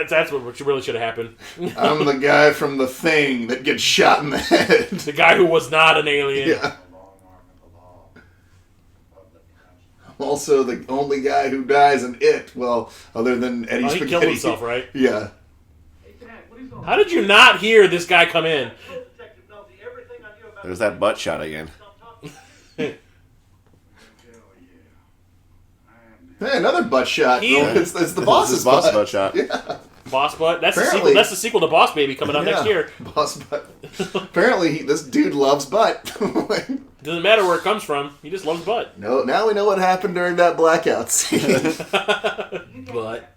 S5: That's what really should have happened.
S2: I'm the guy from The Thing that gets shot in the head.
S5: The guy who was not an alien.
S2: Yeah.
S7: A long arm of the law of the council.
S2: also the only guy who dies in It. Well, other than Eddie Spaghetti.
S5: He killed himself, right?
S2: Yeah.
S5: How did you not hear this guy come in?
S3: There's that butt shot again.
S2: Hey, another butt shot. It's the boss's
S3: butt shot.
S2: Yeah.
S5: Boss Butt. That's the sequel. That's the sequel to Boss Baby coming out next year.
S2: Boss Butt. Apparently, this dude loves butt.
S5: Doesn't matter where it comes from. He just loves butt.
S2: No, now we know what happened during that blackout scene.
S5: Butt.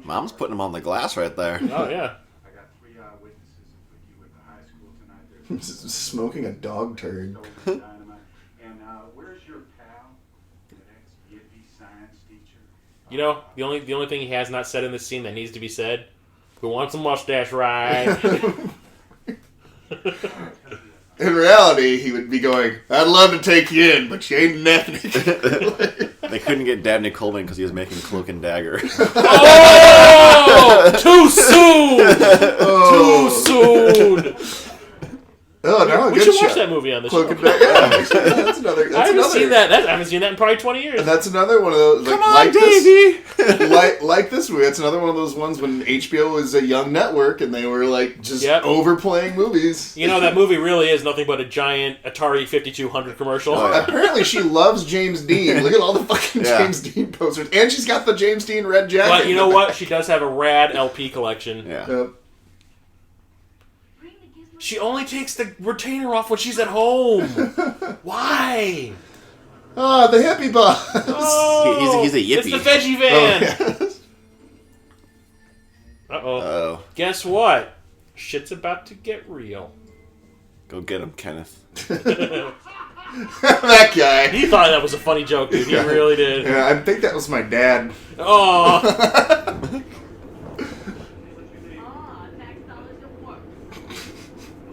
S3: Mom's putting him on the glass right there.
S5: Oh yeah.
S7: I got 3 witnesses with you at the high school tonight.
S2: Smoking a dog turd.
S7: And where's your pal, that ex-yippie science teacher?
S5: You know, the only thing he has not said in this scene that needs to be said. Who wants a mustache ride?
S2: In reality, he would be going, I'd love to take you in, but you ain't an ethnic.
S3: They couldn't get Dabney Coleman because he was making Cloak and Dagger.
S5: Oh! Too soon! Too soon!
S2: Oh, no,
S5: we
S2: good
S5: should
S2: shot.
S5: watch that movie on the
S2: Cloak
S5: show.
S2: and Dagger. Yeah, that's another.
S5: I haven't seen that. I haven't seen that in probably 20 years.
S2: And that's another one of those.
S3: Come on, Davey!
S2: Like this movie. That's another one of those ones when HBO was a young network and they were like just overplaying movies.
S5: You know, that movie really is nothing but a giant Atari 5200 commercial.
S3: Oh, yeah.
S2: Apparently, she loves James Dean. Look at all the fucking James Dean posters, and she's got the James Dean red jacket.
S5: But you know what? She does have a rad LP collection.
S3: Yeah.
S2: Yep.
S5: She only takes the retainer off when she's at home. Why?
S2: Ah, the hippie boss.
S5: Oh,
S3: he's a yippie.
S5: It's the veggie van.
S2: Oh,
S5: Uh-oh.
S3: Uh-oh.
S5: Guess what? Shit's about to get real.
S3: Go get him, Kenneth.
S2: that guy.
S5: He thought that was a funny joke, dude. He really did.
S2: Yeah, I think that was my dad.
S5: Oh.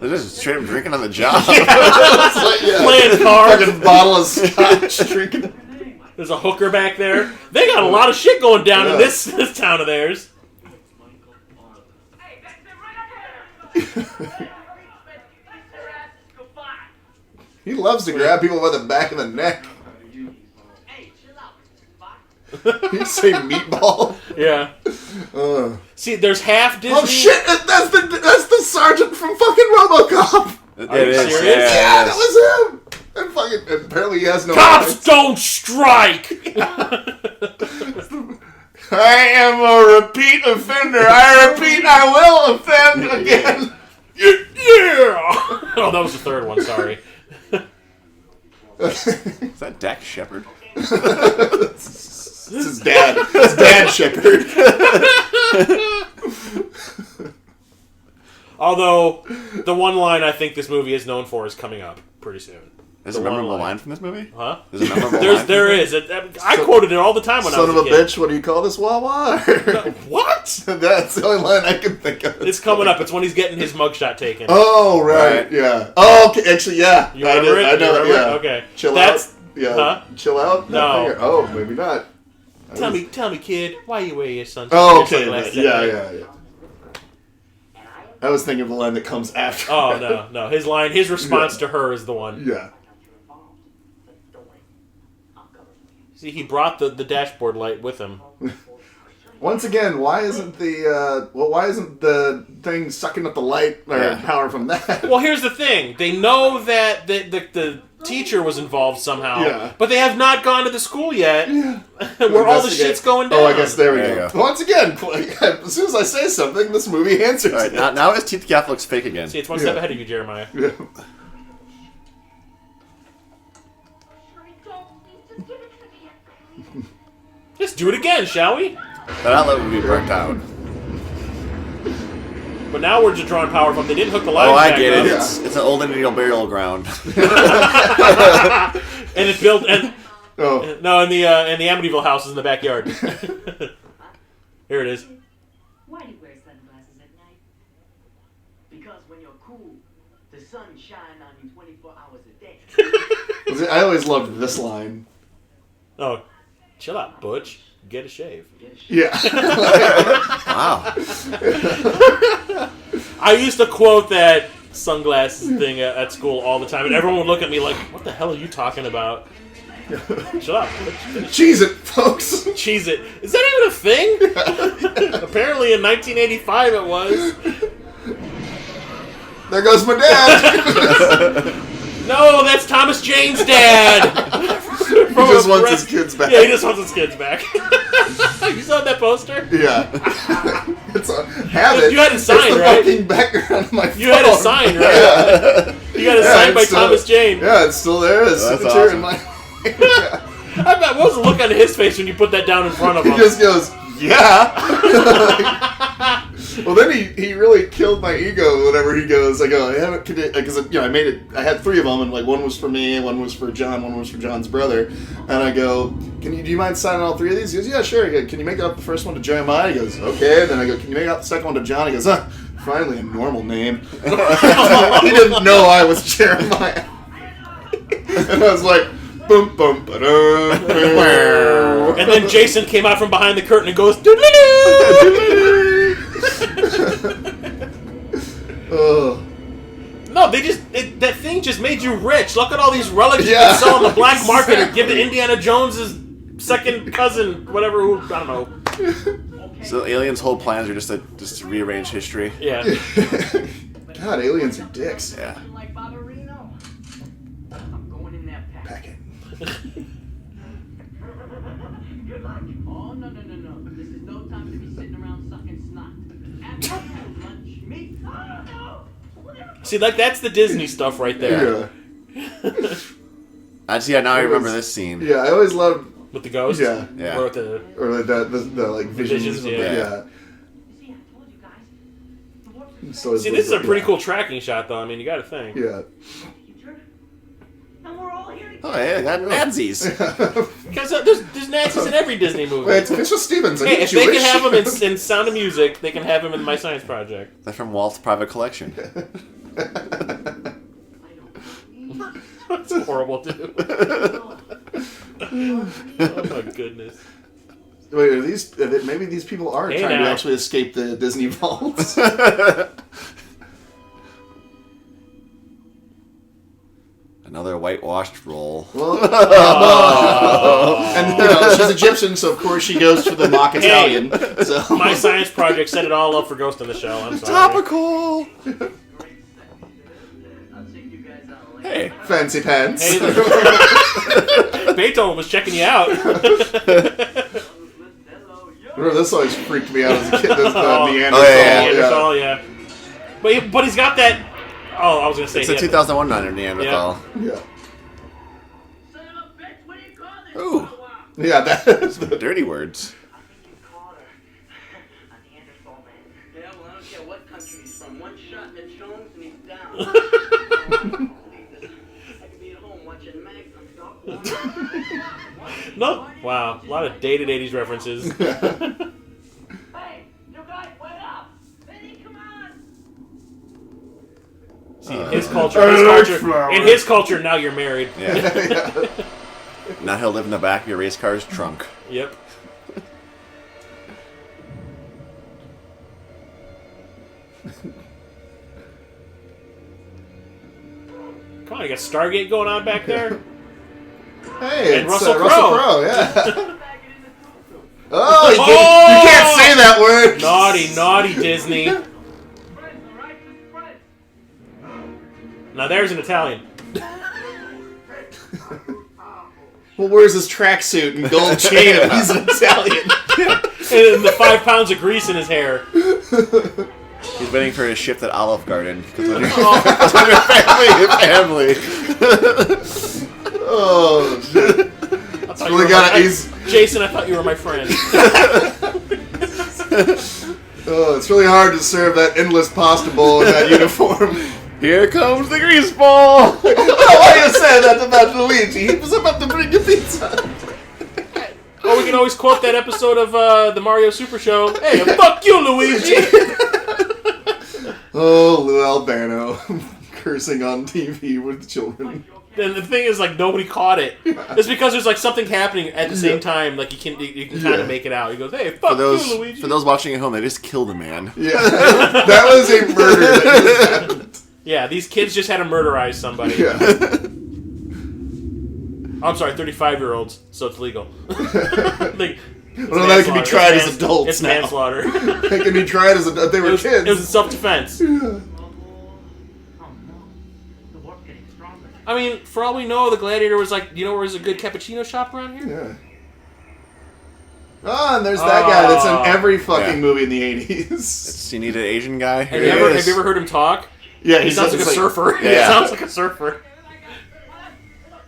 S3: They're just straight up drinking on the job.
S5: Playing cards.
S2: Fucking bottle of scotch, drinking.
S5: There's a hooker back there. They got a lot of shit going down in this town of theirs.
S4: Hey, that's it right up there.
S2: He loves to grab people by the back of the neck.
S4: Hey, chill out, Spock.
S2: He'd say meatball.
S5: Yeah. See, there's half Disney.
S2: Oh shit! That's the sergeant from fucking RoboCop.
S5: Are you serious?
S2: Yeah, that was him. And fucking apparently he has no.
S5: Cops
S2: eyes.
S5: don't strike.
S2: I am a repeat offender. I repeat, I will offend again.
S5: Yeah. Oh, that was the third one. Sorry.
S3: Is that Dak Shepard?
S2: This is dad. It's Dad Shepard.
S5: Although, the one line I think this movie is known for is coming up pretty soon.
S3: There's a memorable line from this movie?
S5: Huh?
S3: There's a memorable line?
S5: There is. I quoted it all the time when I was
S2: Son of a
S5: kid.
S2: bitch, what do you call this? Wawa?
S5: What?
S2: That's the only line I can think of.
S5: It's coming up. It's when he's getting his mugshot taken.
S2: Oh, right. Yeah. Oh, okay. Actually, yeah.
S5: You remember it?
S2: I know.
S5: You remember
S2: Yeah.
S5: it? Okay.
S2: Chill
S5: That's,
S2: out. Yeah.
S5: Huh?
S2: Chill out.
S5: No.
S2: Oh, maybe not.
S5: Tell me, kid, why you wear your sunglasses?
S2: Oh, okay.
S5: Sunglasses
S2: Yeah,
S5: at night?
S2: yeah. I was thinking of the line that comes after.
S5: Oh, no. His response to her is the one.
S2: Yeah.
S5: See, he brought the dashboard light with him.
S2: Once again, why isn't the thing sucking up the light or power from that?
S5: Well, here's the thing. They know that the teacher was involved somehow, but they have not gone to the school yet where all the shit's going down.
S2: Oh, I guess there we
S3: There
S2: go.
S3: you go.
S2: Once again, as soon as I say something, this movie answers.
S3: All right, now his teeth gap looks fake again.
S5: See, it's one step ahead of you, Jeremiah.
S2: Yeah.
S5: Just do it again, shall we?
S3: That outlet would be burnt out.
S5: But now we're just drawing power from. They didn't hook the lines
S3: Oh, I
S5: back
S3: get
S5: up.
S3: it. It's an old Indian burial ground.
S5: And it's built and
S2: Oh.
S5: no, and the Amityville house is in the backyard. Here it is.
S4: Why do you wear sunglasses at night? Because when you're cool, the sun shines on you 24 hours a day.
S2: I always loved this line.
S5: Oh, chill out, Butch. Get a shave.
S2: Yeah.
S3: Wow.
S5: I used to quote that sunglasses thing at school all the time, and everyone would look at me like, "What the hell are you talking about?" Shut up.
S2: Cheese it, folks.
S5: Cheese it. Is that even a thing? Apparently in 1985 it was.
S2: There goes my dad.
S5: No, that's Thomas Jane's dad.
S2: He just wants his kids back.
S5: Yeah, he just wants his kids back. You saw that poster?
S2: Yeah. Have it.
S5: You had it signed,
S2: it's the
S5: right?
S2: fucking background of my phone.
S5: You had it signed, right?
S2: Yeah.
S5: You got it signed by
S2: it's still,
S5: Thomas Jane.
S2: Yeah, it's still there. His
S3: That's
S2: signature
S3: awesome.
S2: in my...
S5: I bet, what was the look on his face when you put that down in front of him?
S2: He just goes, yeah. Well, then he really killed my ego whenever he goes, I go, I haven't, because, I made it, I had 3 of them, and, like, one was for me, one was for John, one was for John's brother, and I go, do you mind signing all 3 of these? He goes, yeah, sure. I go, can you make out the first one to Jeremiah? He goes, okay. And then I go, can you make out the second one to John? He goes, finally a normal name. He didn't know I was Jeremiah. And I was like, boom, boom, ba-dum,
S5: and then Jason came out from behind the curtain and goes, doodle-doo! No, that thing just made you rich. Look at all these relics you can sell on the black market or give to Indiana Jones's second cousin, whatever, I don't know.
S3: So aliens' whole plans are just to rearrange history.
S5: Yeah.
S2: God, aliens are dicks.
S3: Yeah.
S4: Like Barbarino. I'm going in there
S2: Pack it.
S4: Good luck. Oh, no. This is no time to be sitting around sucking snot. After lunch, meat. Oh, no.
S5: See, like, that's the Disney stuff right there.
S2: Yeah.
S3: Now I remember this scene.
S2: Yeah, I always loved...
S5: With the ghost?
S2: Yeah.
S3: Yeah.
S5: Or with the...
S2: Or the like, visions.
S5: yeah.
S4: See, I told you guys. The warp
S5: See, this is a pretty cool tracking shot, though. I mean, you gotta think.
S2: Yeah.
S4: future. And we're all here together.
S3: Oh, yeah, got Nazis.
S5: Because there's Nazis in every Disney movie.
S2: Wait, it's Mitchell Stevens.
S5: Hey, if they can have him in Sound of Music, they can have him in My Science Project.
S3: That's from Walt's private collection.
S5: That's horrible, too. Oh, my goodness.
S2: Wait, maybe these people are trying to actually escape the Disney vaults.
S3: Another whitewashed role.
S2: Well, and she's Egyptian, so of course she goes for the mock Italian. So
S5: My Science Project set it all up for Ghost in the Shell. I'm sorry.
S3: Topical.
S4: I'll check you guys out later.
S3: Hey.
S2: fancy pants.
S5: Hey, Beethoven was checking you out.
S2: Remember, this always freaked me out as a kid. This Neanderthal.
S5: Neanderthal, yeah. But he's got that. Oh, I was gonna say
S3: It's a 2001 Neanderthal.
S2: Yeah.
S4: Son of a bitch, what do you call this?
S3: Ooh.
S2: Yeah, that's the
S3: Dirty words.
S4: I think you called her a Neanderthal man. Yeah, well, I don't care what country he's from. One shot and it shows and he's down. I could be at home watching Magnum.
S5: No. Wow, a lot of dated '80s references.
S4: Hey, you guys, wait up! Vinny, come on!
S5: See, in his culture, now you're married.
S3: Yeah. Now he'll live in the back of your race car's trunk.
S5: Yep. Come on, you got Stargate going on back there?
S2: Hey,
S5: And
S2: it's
S5: Russell
S2: Crowe, yeah. Oh, you
S5: Oh!
S2: can't say that word.
S5: Naughty Disney. Now there's an Italian.
S2: Well, where's his tracksuit and gold chain if he's an Italian?
S5: And the 5 pounds of grease in his hair.
S3: He's waiting for his shift at Olive Garden. Because when you're family.
S2: Oh, shit.
S5: Jason, I thought you were my friend.
S2: Oh, it's really hard to serve that endless pasta bowl in that uniform.
S3: Here comes the grease ball!
S2: Why are you saying that about Luigi? He was about to bring you pizza.
S5: Or we can always quote that episode of the Mario Super Show. Hey, fuck you, Luigi!
S2: Oh, Lou Albano cursing on TV with children.
S5: And the thing is, like, nobody caught it. It's because there's, like, something happening at the same time. Like, you can kind of make it out. He goes, hey, fuck you, Luigi.
S3: For those watching at home, they just killed a man.
S2: Yeah, that was a murder that just happened.
S5: Yeah, these kids just had to murderize somebody.
S2: Yeah.
S5: I'm sorry, 35-year-olds, so it's legal.
S2: Well, they can be tried as adults
S5: It's
S2: now.
S5: manslaughter.
S2: They can be tried as they were kids.
S5: It was self-defense.
S4: Oh no. The warp's getting stronger.
S5: I mean, for all we know, the Gladiator was like, you know where there's a good cappuccino shop around here?
S2: Yeah. Oh, and there's that guy that's in every fucking movie in the 80s.
S3: You need an Asian guy?
S5: Have you ever heard him talk?
S2: Yeah,
S5: He sounds like a surfer.
S3: Yeah.
S5: He sounds like a surfer.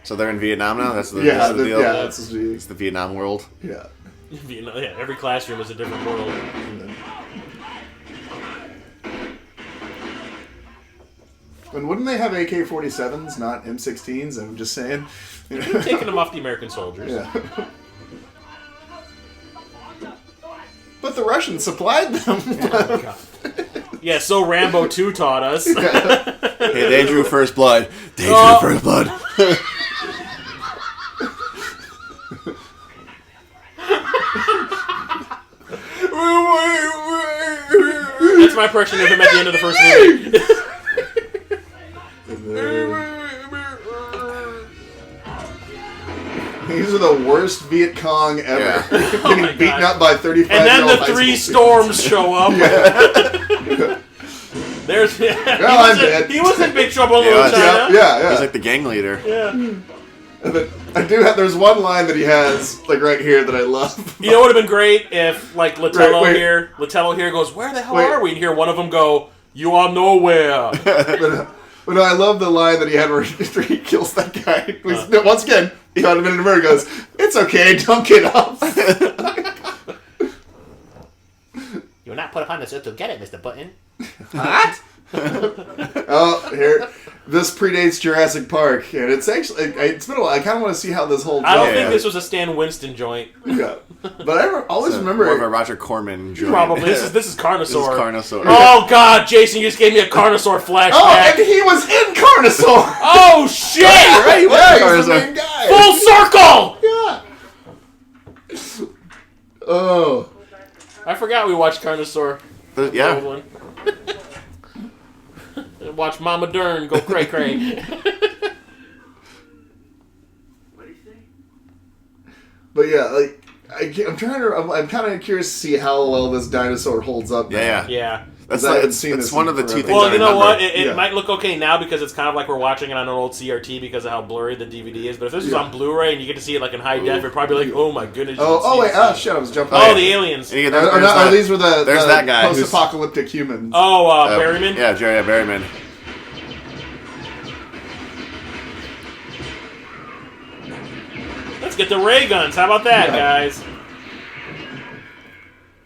S3: So they're in Vietnam now? That's the,
S2: Yeah,
S3: that's the deal?
S2: yeah, that's the
S3: It's the Vietnam world.
S2: yeah.
S5: You know, yeah, every classroom is a different world.
S2: And wouldn't they have AK-47s, not M16s? I'm just saying. You know?
S5: Taking them off the American soldiers.
S2: Yeah. But the Russians supplied them.
S5: Oh, God. Yeah, so Rambo 2 taught us.
S3: Hey, they drew first blood. They drew
S5: Oh.
S3: first blood.
S5: That's my impression of him at the end of the first movie.
S2: These are the worst Viet Cong ever.
S3: Yeah.
S2: Getting beaten up by 35-year-old
S5: And then the
S2: high
S5: three
S2: school
S5: storms show up. There's
S2: I'm dead.
S5: he was in big trouble in
S3: Yeah,
S5: Little China.
S2: Yeah.
S3: He's like the gang leader.
S5: Yeah.
S2: And then I do have. There's one line that he has, like right here, that I love.
S5: You know what would have been great if, like, Latello
S2: Wait.
S5: here goes, "Where the hell
S2: Wait.
S5: are we?" And hear one of them go, "You are nowhere."
S2: But no, I love the line that he had where he kills that guy. No, once again, he got him in a murder. Goes, "It's okay, don't get up."
S5: You were not put upon this earth to get it, Mr. Button.
S2: What? Oh, here. This predates Jurassic Park, and it's actually it's been a while. I kind of want to see how this holds
S5: I don't
S2: up.
S5: think this was a Stan Winston joint.
S2: Yeah. But I always
S3: So,
S2: remember
S3: more of a Roger Corman joint.
S5: Probably. This is Carnosaur.
S3: This is Carnosaur.
S5: Oh God, Jason, you just gave me a Carnosaur flashback.
S2: Oh, and he was in Carnosaur.
S5: Oh shit!
S3: Right, he was
S2: Yeah, he's the
S3: Carnosaur.
S2: main guy.
S5: Full circle.
S2: Yeah. Oh.
S5: I forgot we watched Carnosaur. The old
S3: Yeah.
S5: one. Watch Mama Dern go cray cray.
S7: What do you say?
S2: But yeah, like I'm kind of curious to see how well this dinosaur holds up. now.
S3: Yeah.
S5: Yeah.
S3: That's,
S2: I haven't
S3: that's,
S2: seen
S3: that's
S2: this
S3: one
S2: in
S3: of the two
S2: forever.
S3: things
S5: Well,
S3: I
S5: you know
S3: remember.
S5: what? It
S2: Yeah.
S5: might look okay now because it's kind of like we're watching it on an old CRT because of how blurry the DVD is. But if this was
S2: Yeah.
S5: on Blu-ray and you get to see it like in high def, you're probably like, "Oh my goodness!" you
S2: Oh,
S5: can
S2: oh
S5: see
S2: wait,
S5: it.
S2: oh shit, I was jumping.
S5: Oh, the aliens.
S3: Yeah,
S2: These were the
S3: there's that guy who's-
S2: post-apocalyptic humans.
S5: Oh, Berryman.
S3: Yeah, Jerry Berryman.
S5: Let's get the ray guns. How about that,
S2: Yeah.
S5: guys?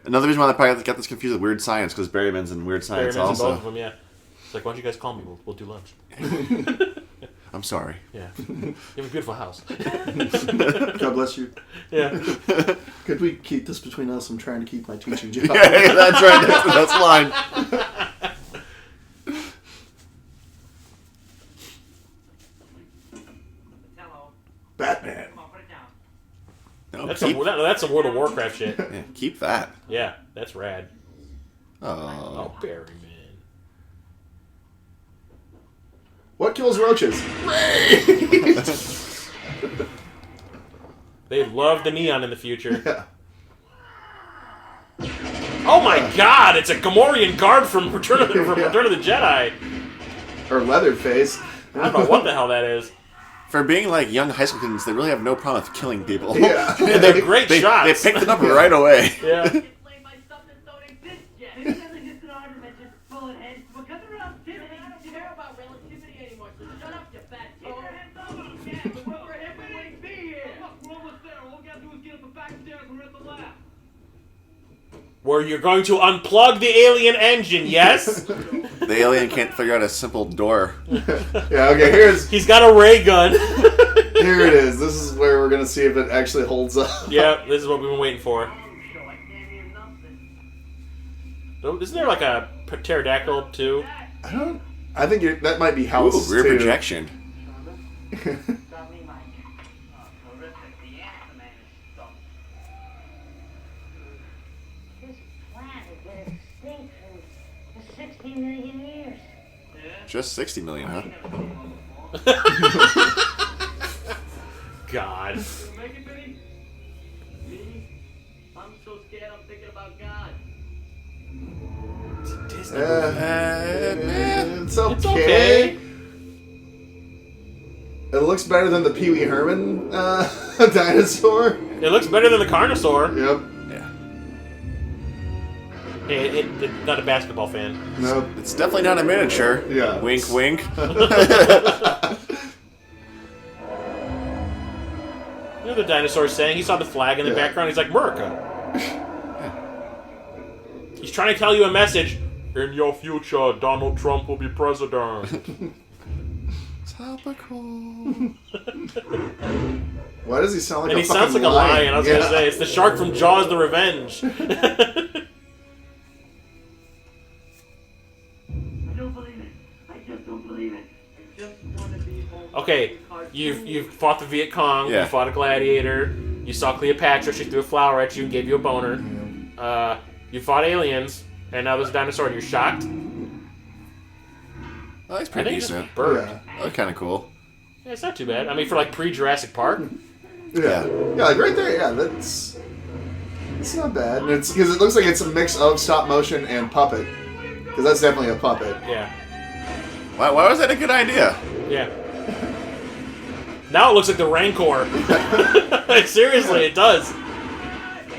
S3: Another reason why I probably got this confused with Weird Science, because Berryman's in Weird Science
S5: Berryman's in both of
S3: also.
S5: them. Yeah. It's like, why don't you guys call me? We'll do lunch.
S3: I'm sorry.
S5: Yeah. You have a beautiful house.
S2: God bless you.
S5: Yeah.
S2: Could we keep this between us? I'm trying to keep my teaching job.
S3: Yeah, that's right. That's line.
S4: Hello.
S2: Batman.
S4: Come on, put it down.
S3: No,
S5: That's
S3: keep,
S5: that's some World of Warcraft shit.
S3: yeah, keep that.
S5: Yeah, that's rad.
S3: Oh.
S5: Oh, Berryman.
S2: What kills roaches?
S5: They love the neon in the future.
S2: Yeah.
S5: Oh my God! It's a Gamorrean guard from Return of the Jedi.
S2: Or Leatherface.
S5: I don't know what the hell that is.
S3: For being like young high school students, they really have no problem with killing people.
S2: Yeah.
S5: And they're great
S3: They
S5: shots.
S3: picked it up right away.
S5: Yeah.
S4: Explain my stuff that don't exist yet. It doesn't exist in argument, just bullet heads. Because of relativity. I don't care about relativity anymore, so shut up, you fat kid. Keep your hands up. Yeah, but we're here, we wouldn't be here. Look, we're almost there. All we gotta do is get up the back stairs and we're at the lab.
S5: Where you're going to unplug the alien engine, yes?
S3: The alien can't figure out a simple door.
S2: Yeah, okay,
S5: He's got a ray gun.
S2: here it is. This is where we're going to see if it actually holds up.
S5: Yeah, this is what we've been waiting for.
S4: So I can't hear nothing.
S5: Isn't there like a pterodactyl too?
S2: I think that might be House
S3: Ooh, rear
S2: too.
S3: projection.
S4: Got me, Mike. Oh, terrific. The answer man is stumped.
S6: This planet been extinct for 60 million years.
S4: Yeah?
S3: Just 60 million, huh?
S5: God.
S4: Make it, Billy? Me? I'm so scared I'm thinking about God.
S5: Disney.
S2: It's okay.
S5: It's okay.
S2: It looks better than the Pee Wee Herman dinosaur.
S5: It looks better than the Carnosaur.
S2: Yep.
S5: Yeah. Hey, not a basketball fan.
S2: Nope.
S3: It's definitely not a miniature.
S2: Yeah.
S3: Wink, wink.
S5: You know the dinosaur's saying? He saw the flag in the background. He's like, America. He's trying to tell you a message. In your future, Donald Trump will be president.
S3: Topical.
S2: Why does he sound like
S5: And
S2: a
S5: he sounds like a lion. I was going to say, it's the shark from Jaws the Revenge.
S4: I don't believe it. I just don't believe it. I just want to be home.
S5: Okay, you've fought the Viet Cong,
S3: Yeah.
S5: you fought a gladiator, you saw Cleopatra, she threw a flower at you and gave you a boner. You fought aliens, and now there's a dinosaur and you're shocked?
S3: Oh, that's
S5: I
S3: pretty
S5: think it's
S3: decent.
S5: just bird.
S2: Yeah.
S3: That was kind of cool.
S5: Yeah, it's not too bad. I mean, for like pre-Jurassic Park.
S2: Yeah. Yeah, like right there, yeah, it's not bad. And it's because it looks like it's a mix of stop motion and puppet. Because that's definitely a puppet.
S5: Yeah.
S3: Why was that a good idea?
S5: Yeah. Now it looks like the Rancor. Seriously, it does.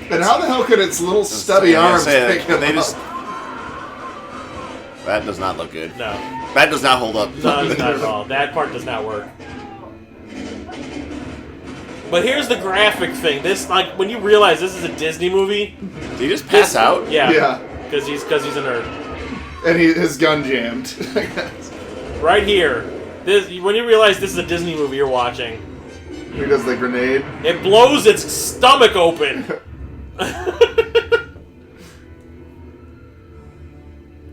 S2: And how the hell could its little stubby arms pick him up?
S3: That does not look good.
S5: No.
S3: That does not hold up.
S5: No, it's not at all. That part does not work. But here's the graphic thing. This, like, when you realize this is a Disney movie.
S3: Did he just pass out?
S5: Yeah.
S2: Yeah.
S5: Because he's a nerd.
S2: And his gun jammed.
S5: Right here. When you realize this is a Disney movie you're watching.
S2: He does the grenade.
S5: It blows its stomach open.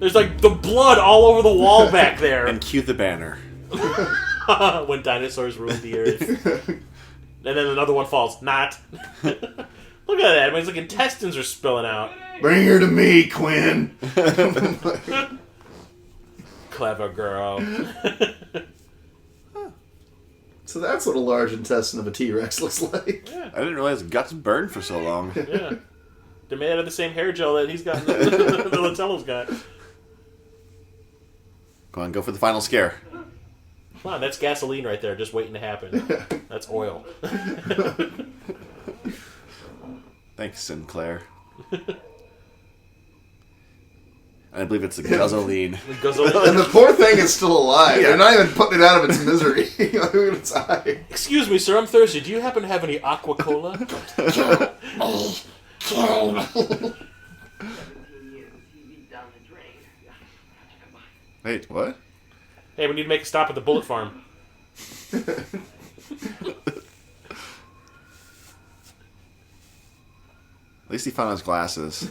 S5: There's like the blood all over the wall back there.
S3: And cue the banner.
S5: When dinosaurs ruled the earth. And then another one falls. Not. Look at that. I mean, it's like intestines are spilling out.
S2: Bring her to me, Quinn.
S5: Clever girl.
S2: So that's what a large intestine of a T-Rex looks like.
S5: Yeah.
S3: I didn't realize guts burned for so long.
S5: Yeah. They're made out of the same hair gel that he's got. The Latello's got.
S3: Go on, go for the final scare.
S5: Come on, that's gasoline right there, just waiting to happen. That's oil.
S3: Thanks, Sinclair. I believe it's a guzzolene.
S2: And the poor thing is still alive.
S3: Yeah.
S2: They're not even putting it out of its misery. Look at its eye.
S5: Excuse me, sir, I'm thirsty. Do you happen to have any aqua cola?
S3: Wait, what?
S5: Hey, we need to make a stop at the bullet farm.
S3: At least he found his glasses.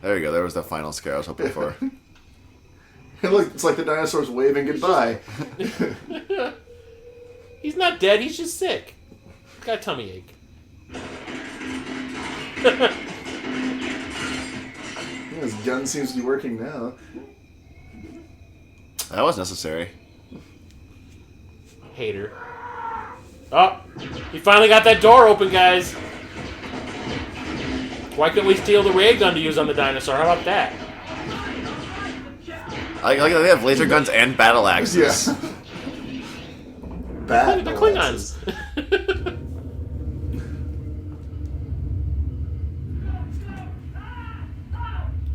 S3: There you go. There was the final scare I was hoping for.
S2: And look, it's like the dinosaur's waving goodbye.
S5: He's not dead, he's just sick. Got a tummy ache.
S2: His gun seems to be working now.
S3: That was necessary.
S5: Hater. Oh, he finally got that door open, guys. Why couldn't we steal the ray gun to use on the dinosaur? How about that?
S3: I like they have laser guns and battle axes.
S2: Yeah. Bad.
S5: The Klingons.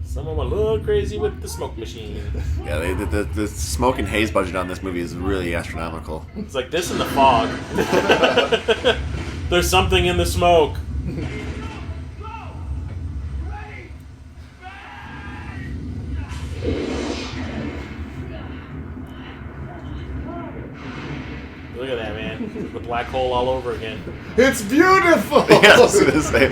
S5: Someone went a little crazy with the smoke machine.
S3: Yeah, the smoke and haze budget on this movie is really astronomical.
S5: It's like this in the fog. There's something in the smoke. Look at that, man. The black hole all over again.
S2: It's beautiful!
S3: Yeah, I was gonna say.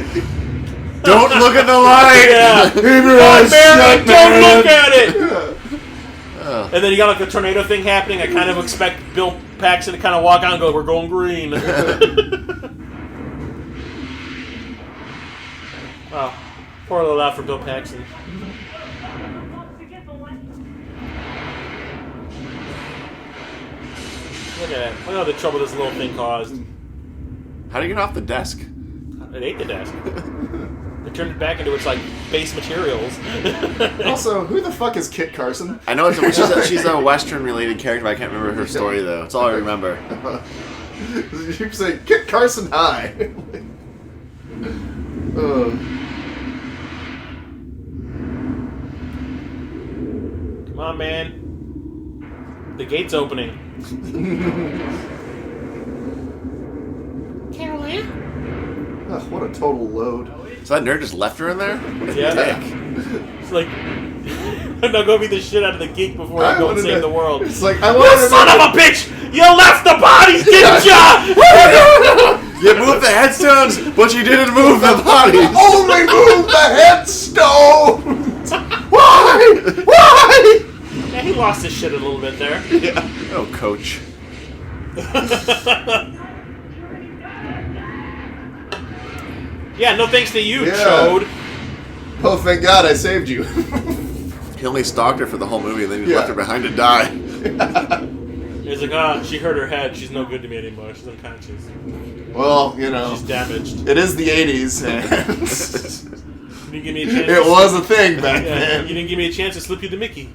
S3: Don't look at the light!
S5: Yeah.
S2: Keep your eyes
S5: Mary,
S2: shut,
S5: don't
S2: man.
S5: look at it! And then you got like the tornado thing happening. I kind of expect Bill Paxton to kind of walk out and go, "We're going green." Oh, poor little out for Bill Paxton. Look at that. Look at all the trouble this little thing caused.
S3: How do you get off the desk?
S5: It ate the desk. They turned it back into its like base materials.
S2: Also, who the fuck is Kit Carson?
S3: I know she's a Western-related character, but I can't remember her story though. That's all I remember.
S2: You keep saying Kit Carson, hi.
S5: Come on, man. The gate's opening. Caroline?
S2: Ugh, what a total load.
S3: So that nerd just left her in there? What a
S5: Yeah.
S3: dick.
S5: It's like, I'm not gonna beat the shit out of the geek before I go and save the world.
S2: It's like, I
S5: You
S2: wanted to
S5: son of a bitch! You left the bodies, didn't ya?
S3: You moved the headstones, but you didn't move the bodies.
S2: only move the headstones! Why? Why?
S5: Yeah, he lost his shit a little bit there.
S3: Yeah. Oh, coach.
S5: Yeah, no thanks to you,
S2: Yeah.
S5: Chode.
S2: Oh, thank God I saved you.
S3: He only stalked her for the whole movie, and then he
S2: Yeah.
S3: left her behind to die.
S5: He's like, she hurt her head. She's no good to me anymore. She's unconscious.
S2: Well, you know,
S5: She's damaged.
S2: it is the 80s, and
S5: You didn't give me a chance.
S2: it was a thing back
S5: Yeah,
S2: then.
S5: you didn't give me a chance to slip you the Mickey.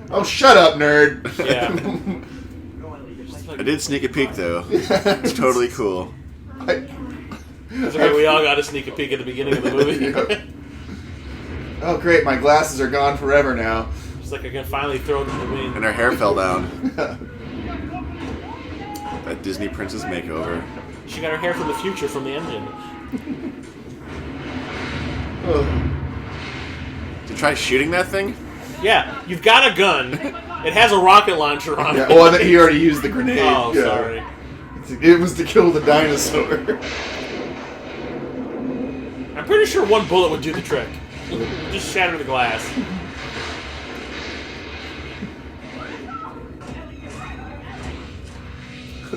S2: Oh, shut up, nerd.
S5: Yeah.
S3: I did sneak a peek, though. It's totally cool.
S5: It's okay, we all got to sneak a peek at the beginning of the movie.
S2: Oh, great, my glasses are gone forever now.
S5: It's like I can finally throw them to the wind.
S3: And her hair fell down. That Disney princess makeover.
S5: She got her hair from the future from the engine.
S3: Did you try shooting that thing?
S5: Yeah, you've got a gun. It has a rocket launcher on
S2: Yeah,
S5: it.
S2: well, he already used the grenade.
S5: Oh,
S2: Yeah.
S5: sorry.
S2: It was to kill the dinosaur.
S5: I'm pretty sure one bullet would do the trick. Just shatter the glass.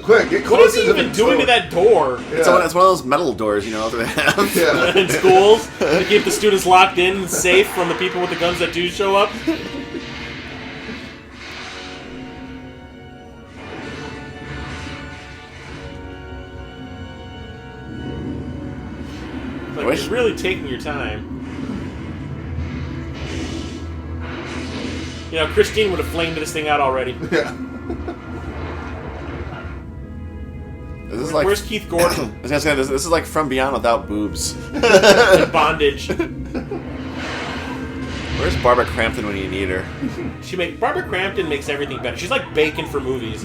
S2: Quick, get
S5: What is
S2: closer
S5: he even
S2: the
S5: doing to that door?
S2: Yeah.
S3: It's one of those metal doors, you know, that they have.
S2: Yeah.
S5: In schools to keep the students locked in and safe from the people with the guns that do show up. Like, you're really taking your time. You know, Christine would have flamed this thing out already.
S2: Yeah.
S3: This is like,
S5: Where's Keith Gordon?
S3: I was gonna say, this is like From Beyond without boobs.
S5: In bondage.
S3: Where's Barbara Crampton when you need her?
S5: Barbara Crampton makes everything better. She's like bacon for movies.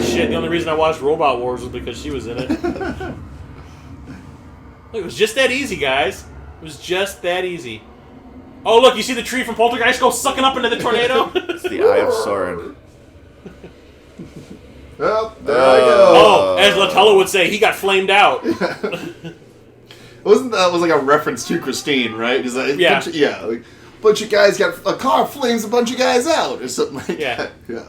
S5: Shit, the only reason I watched Robot Wars was because she was in it. Look, it was just that easy, guys. It was just that easy. Oh, look, you see the tree from Poltergeist go sucking up into the tornado?
S3: It's the Eye of Sauron.
S2: Well, there I go.
S5: Oh, as Latello would say, he got flamed out.
S2: Wasn't that was like a reference to Christine, right?
S5: Yeah.
S2: Like, bunch of guys got a car flames a bunch of guys out or something like that. Yeah.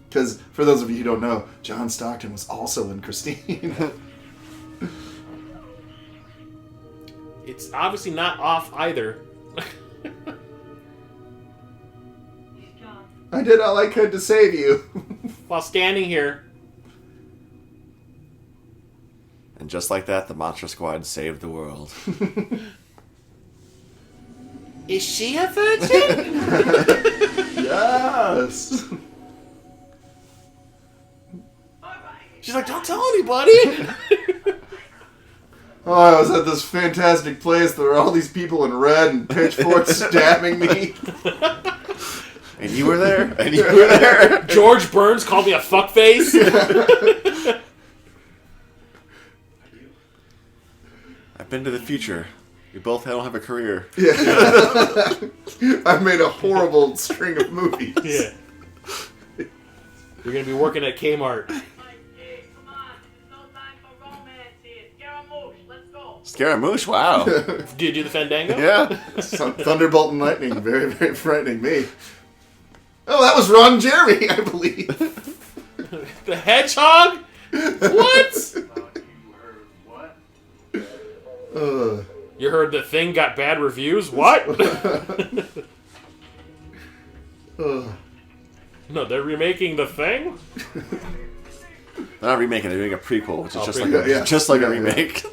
S2: Because for those of you who don't know, John Stockton was also in Christine.
S5: It's obviously not off either.
S2: I did all I could to save you.
S5: While standing here.
S3: And just like that, the Monster Squad saved the world.
S5: Is she a virgin?
S2: Yes.
S5: She's like, don't tell anybody.
S2: Oh, I was at this fantastic place. There were all these people in red and pitchforks stabbing me.
S3: And you were there? And you were there?
S5: George Burns called me a fuckface.
S3: I've been to the future. We both don't have a career.
S2: Yeah. I've made a horrible string of movies.
S5: Yeah. You're going to be working at Kmart.
S3: Scaramouche, wow.
S5: Do you do the Fandango?
S3: Yeah.
S2: Thunderbolt and lightning. Very, very frightening me. Oh, that was Ron Jeremy, I believe.
S5: The Hedgehog? What? You heard The Thing got bad reviews? What? No, they're remaking The Thing?
S3: They're not remaking it, they're doing a prequel, which is
S5: prequel.
S3: just like a remake.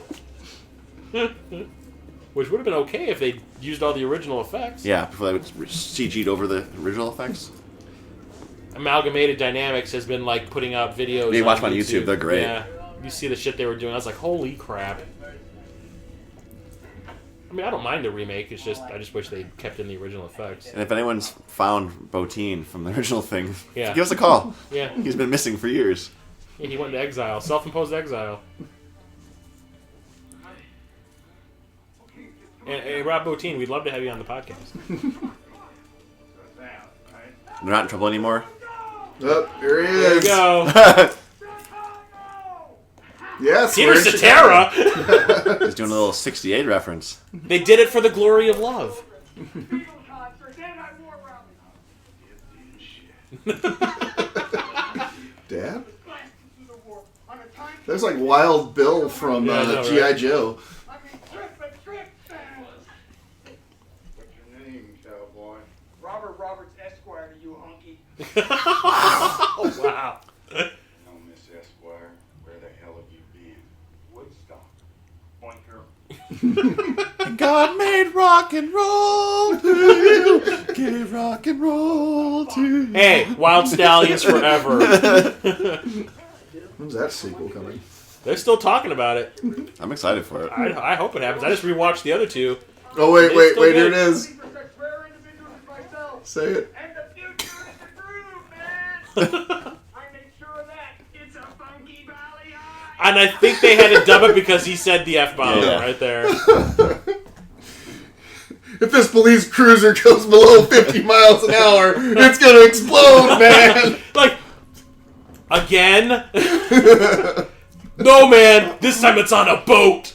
S5: Which would have been okay if they used all the original effects.
S3: Yeah, before they would CG'd over the original effects.
S5: Amalgamated Dynamics has been like putting out videos.
S3: You watch them on YouTube, they're great.
S5: Yeah, you see the shit they were doing. I was like, holy crap. I mean, I don't mind the remake. It's just I just wish they kept in the original effects.
S3: And if anyone's found Botine from the original thing,
S5: yeah,
S3: give us a call.
S5: Yeah,
S3: he's been missing for years.
S5: Yeah, he went into exile, self-imposed exile. And Rob Botine, we'd love to have you on the podcast.
S3: They're not in trouble anymore.
S2: Oh, here he is.
S5: There you go.
S2: Yes,
S5: Peter Cetera.
S3: He's doing a little 68 reference.
S5: They did it for the glory of love.
S2: Dad? There's like Wild Bill from G.I.
S5: Right?
S2: Joe.
S7: What's your name, cowboy?
S8: Roberts Esquire, you hunky.
S5: Oh, wow.
S7: No, Miss Esquire. Where the hell have you been? Woodstock.
S8: Pointer.
S3: God made rock and roll to you. Gave rock and roll to you.
S5: Hey, Wild Stallions forever.
S2: When's that sequel coming?
S5: They're still talking about it.
S3: I'm excited for it.
S5: I hope it happens. I just rewatched the other two.
S2: Oh, wait, here it is.
S6: Say
S2: it.
S6: And the future is the groove, man. I made sure of that. It's a funky valley high.
S5: And I think they had to dub it because he said the F-bomb right there.
S2: If this police cruiser goes below 50 miles an hour, it's gonna explode, man.
S5: Like, again? No, man. This time it's on a boat.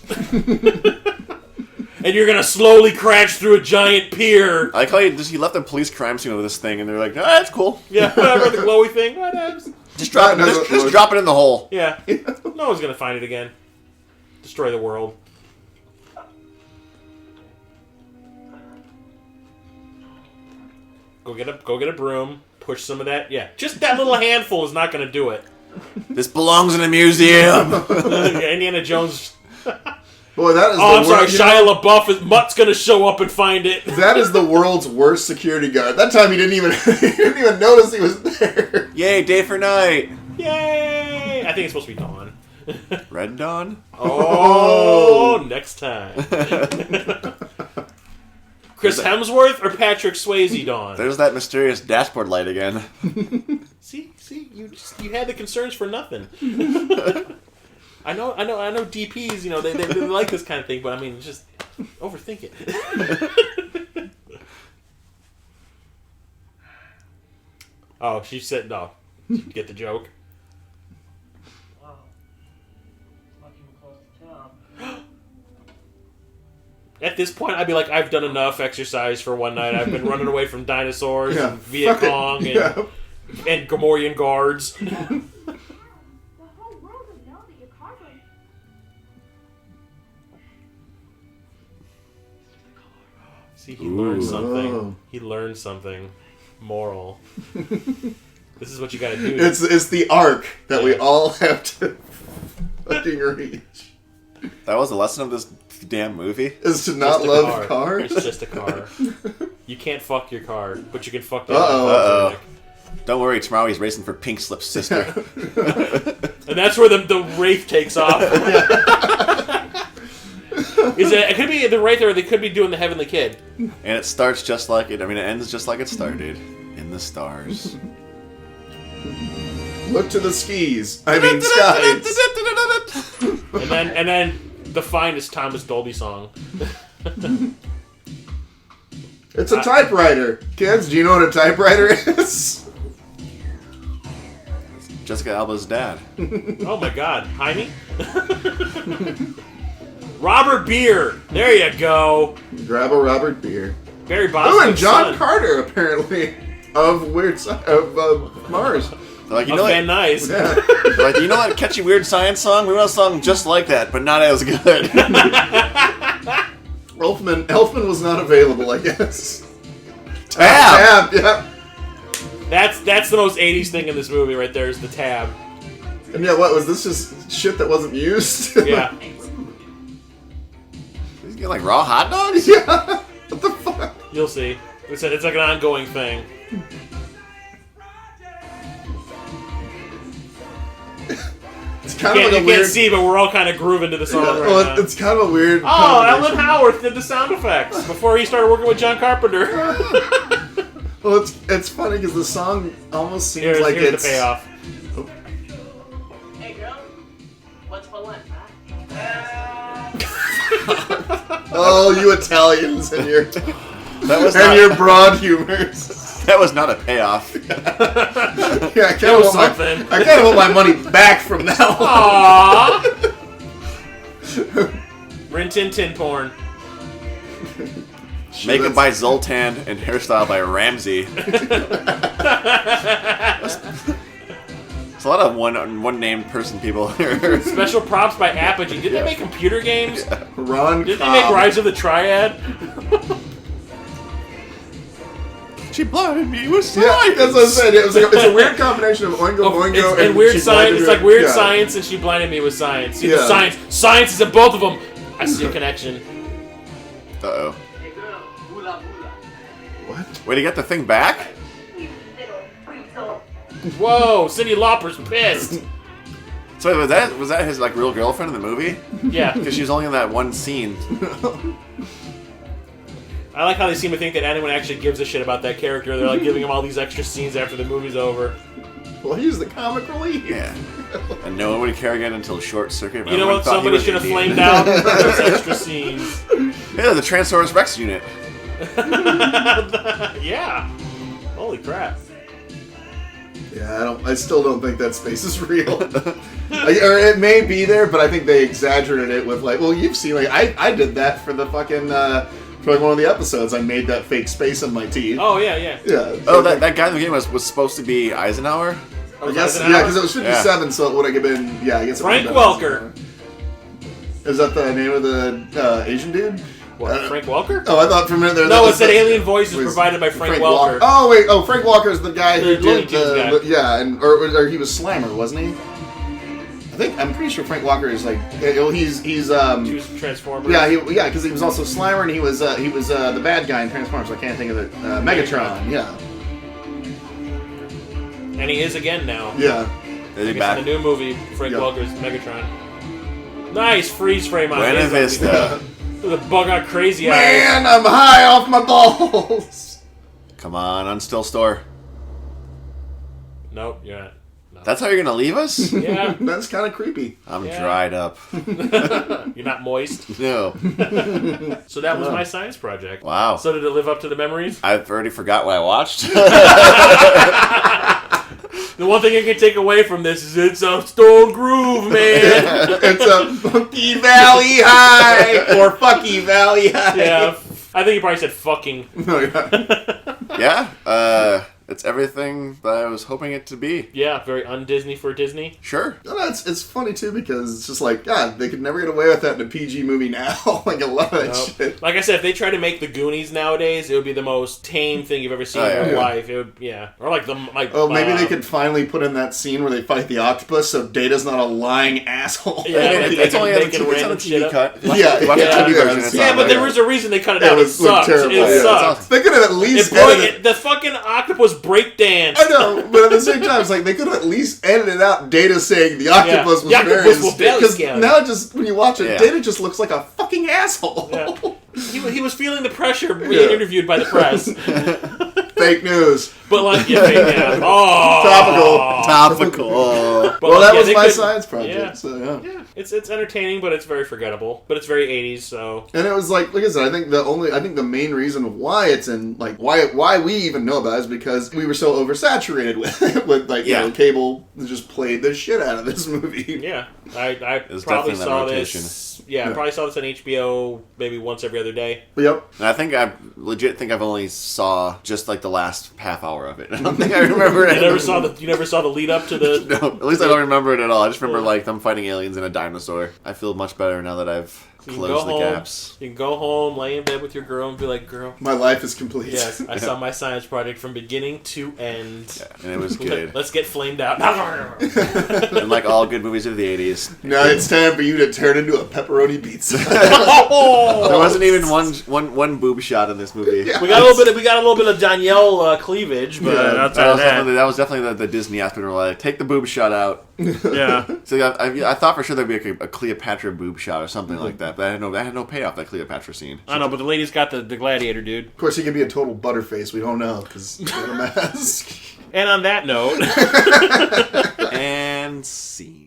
S5: And you're gonna slowly crash through a giant pier.
S3: I like how he left the police crime scene over this thing, and they're like, "Ah, that's cool.
S5: Yeah, whatever, the glowy thing. Whatever.
S3: Just drop it in the hole."
S5: Yeah. No one's gonna find it again. Destroy the world. Go get a broom. Push some of that. Yeah, just that little handful is not gonna do it.
S3: This belongs in a museum.
S5: Indiana Jones.
S2: Boy, that is.
S5: Oh, I'm sorry. Shia LaBeouf Mutt's gonna show up and find it.
S2: That is the world's worst security guard. That time he didn't even notice he was there.
S3: Yay, day for night.
S5: Yay! I think it's supposed to be Dawn.
S3: Red Dawn.
S5: Oh, next time. Chris Hemsworth or Patrick Swayze Dawn?
S3: There's that mysterious dashboard light again.
S5: See, you had the concerns for nothing. I know DPs, they like this kind of thing, but I mean, just overthink it. Oh, she said no. Did you get the joke?
S8: Wow. Like you were close to town.
S5: At this point, I'd be like, I've done enough exercise for one night. I've been running away from dinosaurs and Viet Cong and Gamorrean guards.
S6: The whole world would know that your car was...
S5: See, he learned something. Oh. He learned something. Moral. This is what you gotta do.
S2: It's the arc that we all have to fucking reach.
S3: That was the lesson of this damn movie?
S2: Is to not love cars?
S5: It's just a car. You can't fuck your car, but you can fuck the
S3: Uh-oh. Don't worry, tomorrow he's racing for Pink Slip's sister.
S5: And that's where the Wraith takes off. It could be the Wraith, or they could be doing the Heavenly Kid.
S3: And it starts just like it. I mean, it ends just like it started. In the stars.
S2: Look to the skis. I mean, skies.
S5: and then the finest Thomas Dolby song.
S2: It's a typewriter. Kids, do you know what a typewriter is?
S3: Jessica Alba's dad.
S5: Oh my god. Jaime? Robert Beer. There you go.
S2: Grab a Robert Beer.
S5: Barry Boston.
S2: Oh, and John Carter, apparently, of Mars.
S3: Like, you
S5: of
S3: know
S5: Van
S3: what?
S5: Nuys.
S3: They're like, you know that catchy weird science song? We want a song just like that, but not as good.
S2: Elfman was not available, I guess.
S3: Tab!
S2: Yeah.
S5: That's the most 80s thing in this movie right there is the tab.
S2: And yeah, what was this? Just shit that wasn't used?
S5: Yeah.
S3: He's getting like raw hot dogs?
S2: Yeah. What the fuck?
S5: You'll see. It's like an ongoing thing.
S2: It's kind of like a
S5: You
S2: weird.
S5: can't see, but we're all kind of grooving to the song right
S2: well,
S5: now.
S2: it's kind of a weird.
S5: Oh,
S2: combination.
S5: Alan Howarth did the sound effects before he started working with John Carpenter.
S2: Well, it's funny because the song almost seems like
S5: here's
S2: it's
S5: the payoff.
S4: Hey, girl. What's for lunch, huh?
S2: Oh, you Italians and your
S3: That
S2: your broad humors.
S3: That was not a payoff.
S2: Yeah, I kind
S5: was something.
S2: I kind of want my money back from that one.
S5: Aww. Rin Tin Tin porn.
S3: Makeup by Zoltan and hairstyle by Ramsey. It's a lot of one named person people here.
S5: Special props by Apogee. Did they make computer games?
S2: Ron
S5: Did they
S2: Cobb.
S5: make Rise of the Triad?
S3: She blinded me with
S2: Yeah,
S3: science.
S2: that's what I said. It's a weird combination of Oingo Boingo
S5: and weird
S2: she
S5: science.
S2: blinded
S5: It's
S2: me-
S5: like weird
S2: yeah.
S5: science, and she blinded me with science. See, the
S2: Yeah.
S5: science is in both of them. I see a connection.
S3: Uh-oh.
S4: Hey, girl. Hula hula.
S2: What?
S3: Wait, he got the thing back?
S5: Whoa, Cyndi Lauper's pissed.
S3: So wait, was that his like real girlfriend in the movie?
S5: Yeah.
S3: Because she was only in that one scene.
S5: I like how they seem to think that anyone actually gives a shit about that character. They're like giving him all these extra scenes after the movie's over.
S2: Well, he's the comic relief.
S3: Yeah. And no one would care again until Short Circuit.
S5: You know what?
S3: Everyone thought he
S5: Somebody
S3: was
S5: should have
S3: Indian.
S5: flamed out for those extra scenes.
S3: Yeah, the Transaurus Rex unit.
S5: Yeah. Holy crap.
S2: Yeah, I still don't think that space is real. Or it may be there, but I think they exaggerated it with like, well, you've seen like I did that for the fucking for like one of the episodes. I made that fake space in my teeth.
S5: Oh, yeah, yeah.
S2: Yeah.
S3: Oh, that guy in the game was supposed to be Eisenhower?
S2: I guess yeah, because it was 57, so it would have been I guess. It
S5: Frank
S2: would've been
S5: Welker.
S2: Is that the name of the Asian dude?
S5: What, Frank Welker?
S2: Oh, I thought for a minute there.
S5: No,
S2: that
S5: it said
S2: the-
S5: alien voices
S2: was
S5: provided by Frank Welker.
S2: Oh wait, Frank Walker is the guy who
S5: The Looney
S2: did
S5: Tunes
S2: the
S5: guy.
S2: yeah, and or he was Slammer, wasn't he? I'm pretty sure Frank Walker is like he's
S5: He was Transformers.
S2: yeah because he was also Slimer and he was the bad guy in Transformers. I can't think of it. Megatron. Yeah.
S5: And he is again now.
S2: Yeah.
S3: Is he
S5: In the
S3: back?
S5: new movie, Frank
S2: Yeah.
S5: Welker's Megatron. Nice freeze frame on
S3: Buena
S5: his
S3: Vista.
S5: With a bug out crazy eyes.
S2: Man, I'm high off my balls.
S3: Come on, Unstill Store.
S5: Nope, you're not. No.
S3: That's how you're gonna leave us?
S5: Yeah.
S2: That's kind of creepy.
S3: I'm
S5: Yeah.
S3: dried up.
S5: You're not moist.
S3: No.
S5: So that was my science project.
S3: Wow.
S5: So did it live up to the memories?
S3: I've already forgot what I watched.
S5: The one thing I can take away from this is it's a stone groove, man.
S2: It's a Funky Valley High or Fucky Valley High.
S5: Yeah. I think you probably said fucking.
S2: Oh, yeah.
S3: Yeah, it's everything that I was hoping it to be.
S5: Yeah, very un-Disney for Disney.
S3: Sure.
S2: No, it's funny too because it's just like God, they could never get away with that in a PG movie now. Like a lot of that
S5: Nope.
S2: shit.
S5: Like I said, if they try to make the Goonies nowadays, it would be the most tame thing you've ever seen
S3: Oh,
S5: in
S3: yeah.
S5: your
S2: Yeah.
S5: life. It would, or like the
S2: Oh, maybe they could finally put in that scene where they fight the octopus, so Data's not a lying asshole.
S5: Yeah,
S3: It's only on the
S5: making
S3: TV, it's on
S5: random
S3: the
S5: shit
S3: TV
S5: up.
S3: cut.
S2: Yeah,
S3: Watch
S2: yeah,
S3: the TV
S2: yeah.
S3: version. It's
S5: Yeah,
S3: on
S5: but
S3: there.
S5: there was a reason they cut it
S2: It
S5: out. It
S2: was
S5: sucked.
S2: terrible.
S5: It
S2: Yeah, it's
S5: sucked.
S3: awesome.
S2: They could have at least
S5: It
S2: edited.
S5: the fucking octopus breakdance.
S2: I know, but at the same time, it's like they could have at least edited out Data saying the octopus was
S5: The octopus
S2: very
S5: will belly
S2: because
S5: scan.
S2: now just when you watch it,
S3: Yeah.
S2: Data just looks like a fucking asshole.
S5: Yeah. He was feeling the pressure being
S2: Yeah.
S5: interviewed by the press.
S2: Fake news.
S5: But like, yeah. Oh.
S2: Topical.
S5: But
S2: Well, that
S5: yeah,
S2: was
S5: they
S2: my
S5: could-
S2: science project.
S5: Yeah.
S2: So yeah.
S5: Yeah, it's entertaining, but it's very forgettable. But it's very 80s, so
S2: And it was like I said, I think the main reason why it's in like why we even know about it is because we were so oversaturated with like
S3: Yeah.
S2: cable just played the shit out of this movie.
S5: yeah. I
S3: was
S5: probably
S3: definitely in that
S5: saw
S3: rotation.
S5: this I probably saw this on HBO maybe once every other day.
S2: Yep.
S3: And I think I've only saw just like the last half hour of it. I don't think I remember it.
S5: You never saw the lead up to the.
S3: No, at least I don't remember it at all. I just remember like them fighting aliens and a dinosaur. I feel much better now that I've closed the gaps.
S5: You can go home, lay in bed with your girl, and be like, "Girl,
S2: my life is complete."
S5: Yes, I saw my science project from beginning to end.
S3: Yeah, and it was good.
S5: Let's get flamed out.
S3: And like all good movies of the 80s.
S2: Now it's time for you to turn into a pepperoni pizza.
S3: There wasn't even one boob shot in this movie.
S5: Yeah. We got a little bit of Danielle cleavage, but
S3: that was definitely the Disney aspect. Where like, take the boob shot out.
S5: Yeah.
S3: So I thought for sure there'd be a Cleopatra boob shot or something like that, but I had no payoff, that Cleopatra scene.
S5: I know, but the lady's got the gladiator, dude.
S2: Of course, he could be a total butterface. We don't know because he's got a mask.
S5: And on that note,
S3: and scene.